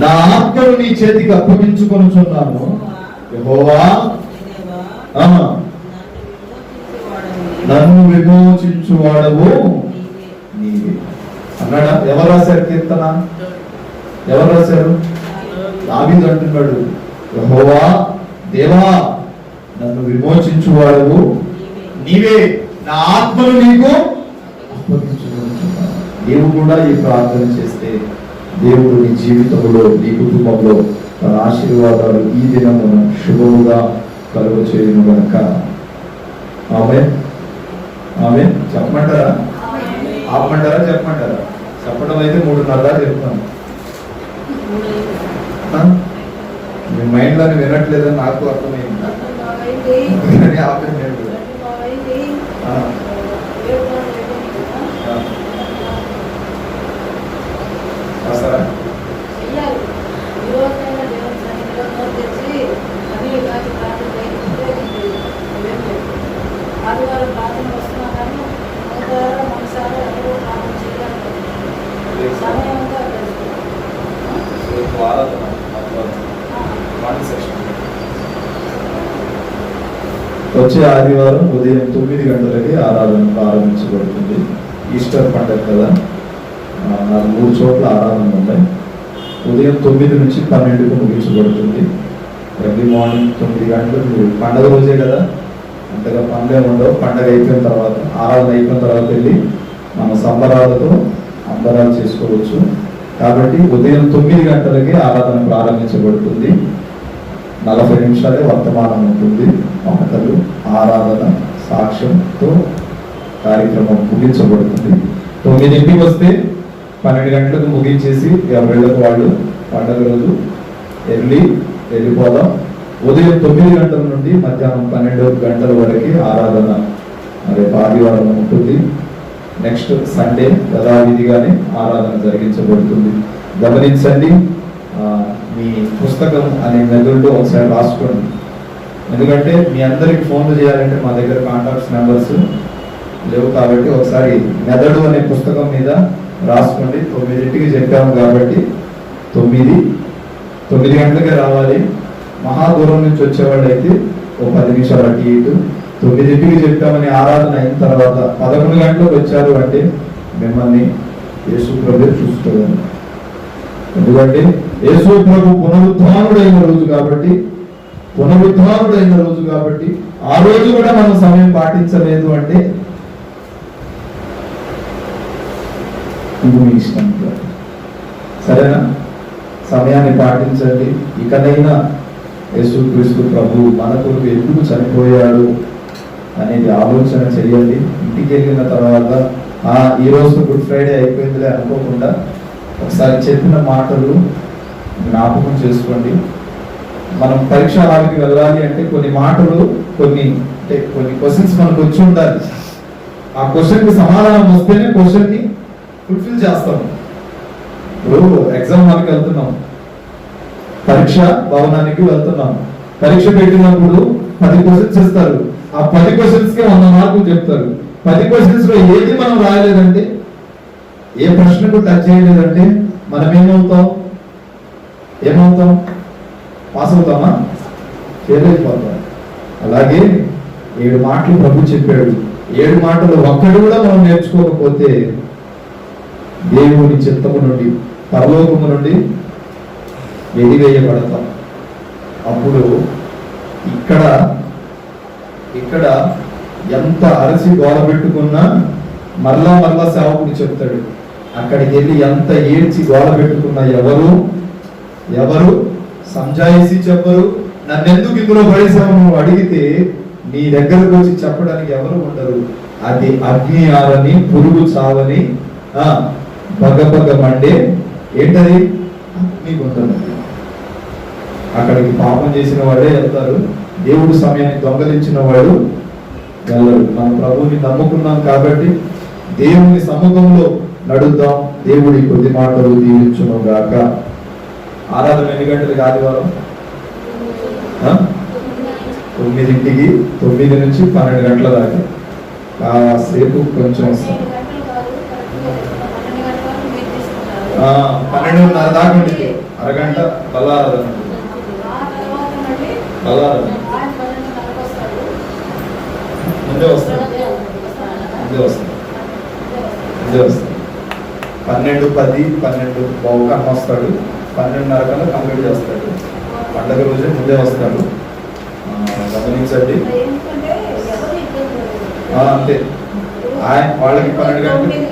Speaker 3: నా ఆత్మను నీ చేతికి అప్పగించుకొనుచున్నాను. యెహోవా నన్ను విమోచించువాడవు నీవే అన్నాడా? ఎవరు రాశారు కీర్తన? ఎవరు రాశారు? దావీదు అంటున్నాడు, యెహోవా దేవా నన్ను విమోచించువాడవు నీవే, నా ఆత్మను నీకు అప్పగించుకొనుచున్నాను. నీవు కూడా ఈ ప్రార్థన చేస్తే దేవుడు నీ జీవితంలో, నీ కుటుంబంలో తన ఆశీర్వాదాలు ఈ దినమున శుభముగా కలుగ చేయను గనక ఆమె ఆమె చెప్పమంటారా? ఆపమంటారా? చెప్పమంటారా? చెప్పడం అయితే 3:30 దాకా చెప్తాను. మీ మైండ్లోని వినట్లేదని నాకు అర్థమైంది. కానీ ఆపేది నేను కూడా. వస్తారా?
Speaker 6: ఆదివారం ప్రార్థన వస్తున్నా కానీ మనసారా ఎవరో ప్రార్థన చేయాలి. సమయం అంతా
Speaker 3: వచ్చే ఆదివారం ఉదయం 9 గంటలకి ఆరాధన ప్రారంభించబడుతుంది. ఈస్టర్ పండుగ కదా, నాకు 3 చోట్ల ఆరాధనలు ఉన్నాయి. ఉదయం 9 నుంచి 12కు ముగించబడుతుంది. ఎర్లీ మార్నింగ్ 9 గంటలకు. పండగ రోజే కదా, అంతగా పనులే ఉండవు. పండగ అయిపోయిన తర్వాత, ఆరాధన అయిపోయిన తర్వాత వెళ్ళి మన సంబరాలతో అంబరాలు చేసుకోవచ్చు. కాబట్టి ఉదయం 9 గంటలకి ఆరాధన ప్రారంభించబడుతుంది. 40 నిమిషాలే వర్తమానం ఉంటుంది. పాటలు, ఆరాధన, సాక్ష్యంతో కార్యక్రమం ముగించబడుతుంది. 9ంటికి వస్తే 12 గంటలకు ముగించేసి ఎవరిళ్ళకు వాళ్ళు పండగ రోజు వెళ్ళిపోదాం. ఉదయం 9 గంటల నుండి మధ్యాహ్నం 12 గంటల వరకు ఆరాధన రేపు ఆదివారం ఉంటుంది. నెక్స్ట్ సండే యథావిధిగానే ఆరాధన జరిగించబడుతుంది. గమనించండి, మీ పుస్తకం అనే మెదడులో ఒకసారి రాసుకోండి. ఎందుకంటే మీ అందరికి ఫోన్లు చేయాలంటే మా దగ్గర కాంటాక్ట్స్ నెంబర్స్ లేవు. కాబట్టి ఒకసారి మెదడు అనే పుస్తకం మీద రాసుకోండి. 9ంటికి చెప్పాము కాబట్టి 9 గంటలకే రావాలి. మహా దూరం నుంచి వచ్చేవాళ్ళు అయితే ఓ 10 నిమిషాలు అటు ఇటు. 9ంటికి చెప్పామని ఆరాధన అయిన తర్వాత 11 గంటలకు వచ్చారు అంటే మిమ్మల్ని యేసు ప్రభు చూసుకోవాలి. ఎందుకంటే యేసు ప్రభు పునరుద్ధానుడైన రోజు కాబట్టి ఆ రోజు కూడా మనం సమయం పాటించలేదు అంటే ఇది మీ ఇష్టం. సరేనా? సమయాన్ని పాటించండి. ఇకనైనా యేసుక్రీస్తు ప్రభు మన కొరకు ఎందుకు చనిపోయాడు అనేది ఆలోచన చేయండి. ఇంటికి వెళ్ళిన తర్వాత ఈ రోజు గుడ్ ఫ్రైడే అయిపోయిందిలే అనుకోకుండా ఒకసారి చెప్పిన మాటలు జ్ఞాపకం చేసుకోండి. మనం పరీక్ష హాల్కి వెళ్ళాలి అంటే కొన్ని మాటలు, కొన్ని క్వశ్చన్స్ మనకు వచ్చి ఉండాలి. ఆ క్వశ్చన్కి సమాధానం వస్తేనే క్వశ్చన్ని ఫుల్ఫిల్ చేస్తాము. ఇప్పుడు ఎగ్జామ్ హాల్కి వెళ్తున్నాం, పరీక్ష భవనానికి వెళ్తున్నాం. పరీక్ష పెట్టినప్పుడు 10 క్వశ్చన్స్ ఇస్తారు. ఆ 10 క్వశ్చన్స్ కి 100 మార్కులు చెప్తారు. 10 క్వశ్చన్స్ లో ఏది మనం రాయలేదంటే, ఏ ప్రశ్నకు టచ్ చేయలేదంటే మనం ఏమవుతాం? పాస్ అవుతామా? ఫెయిల్ అయిపోతాం. అలాగే 7 మాటలు ప్రభు చెప్పాడు. 7 మాటలు ఒక్కడు కూడా మనం నేర్చుకోకపోతే దేవుని చిత్తము నుండి, పరలోకము నుండి వెలివేయబడతాం. అప్పుడు ఇక్కడ ఎంత అరసి గోల పెట్టుకున్నా మరలా సేవకుడు చెప్తాడు. అక్కడికి వెళ్ళి ఎంత ఏడ్చి గోల పెట్టుకున్నా ఎవరు సంజాయిసి చెప్పరు. నన్నెందుకు ఇందులో పడేసావు నువ్వు అడిగితే నీ దగ్గరకు వచ్చి చెప్పడానికి ఎవరు ఉండరు. అది అగ్ని ఆరని, పురుగు చావని, బగ మండే ఏంటది? అగ్నిగుండం. అక్కడికి పాపం చేసిన వాడే వెళ్తారు. దేవుడు సమయాన్ని దొంగలించిన వాడు వెళ్ళరు. మన ప్రభువుని నమ్ముకున్నాం కాబట్టి దేవుని సముఖంలో నడుద్దాం. దేవుడి కొద్ది మాటలు దీవించును గాక. ఆరాధన ఎన్ని గంటలకి ఆదివారం? 9ంటికి, 9 నుంచి 12 గంటల దాకా. కాసేపు కొంచెం 12:30 దాకా ఉంటుంది. అరగంట బల్లారాధన. ముందే వస్తాడు. 12:10, 12:15 అన్న వస్తాడు. 12:30 కన్నా కంప్లీట్ చేస్తాడు. పండగ రోజే ముందే వస్తాడు. గమనించండి. అంతే. వాళ్ళకి 12 గంటలు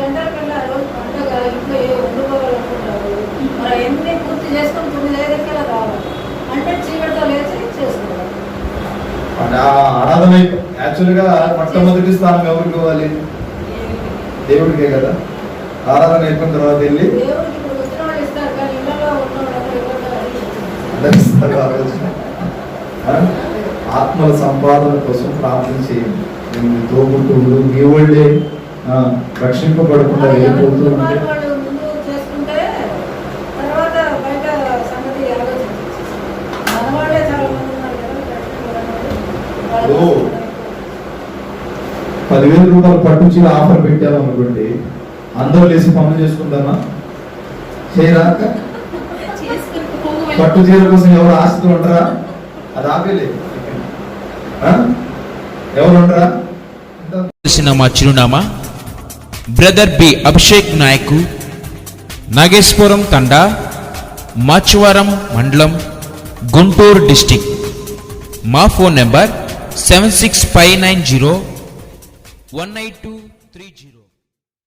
Speaker 3: ఆరాధన యాక్చువల్గా మొట్టమొదటి స్థానం ఎవరికి ఇవ్వాలి? దేవుడికే కదా. ఆరాధన అయిపోయిన తర్వాత వెళ్ళి
Speaker 6: దేవుడికి ఇప్పుడు వచ్చిన వాళ్ళు ఇస్తారు, కానీ ఇళ్ళలో ఉన్నవాళ్ళు ఇవ్వడం
Speaker 3: అందరూ ఇస్తారు ఆలోచన. ఆత్మల సంపాదన కోసం ప్రార్థన చేయండి. మీ తోబుట్టువులు మీ వాళ్ళే రక్షింపబడకుండా వెళ్ళిపోతూ ఉంటే
Speaker 6: వాళ్ళు ముందు చేసుకుంటే తర్వాత బయట సంగతి ఆలోచించారు. మన వాళ్ళే చాలా మంది ఉన్నారు కదా,
Speaker 3: ఓ. 10,000 రూపాయలు పట్టు చీర ఆఫర్ పెట్టామనుకోండి, అందరూ లేచి పనులు చేసుకుందామా? చేయరా? పట్టు చీర కోసం ఎవరు ఆశతో ఉంటారా? అది ఆపేలేదు. ఎవరు ఉండరా?
Speaker 7: తెలిసిన మా చిరునామా బ్రదర్ బి అభిషేక్ నాయక్, నాగేశ్వరం తండా, మాచువరం మండలం, గుంటూరు డిస్టిక్. మా ఫోన్ నెంబర్ 7659018230.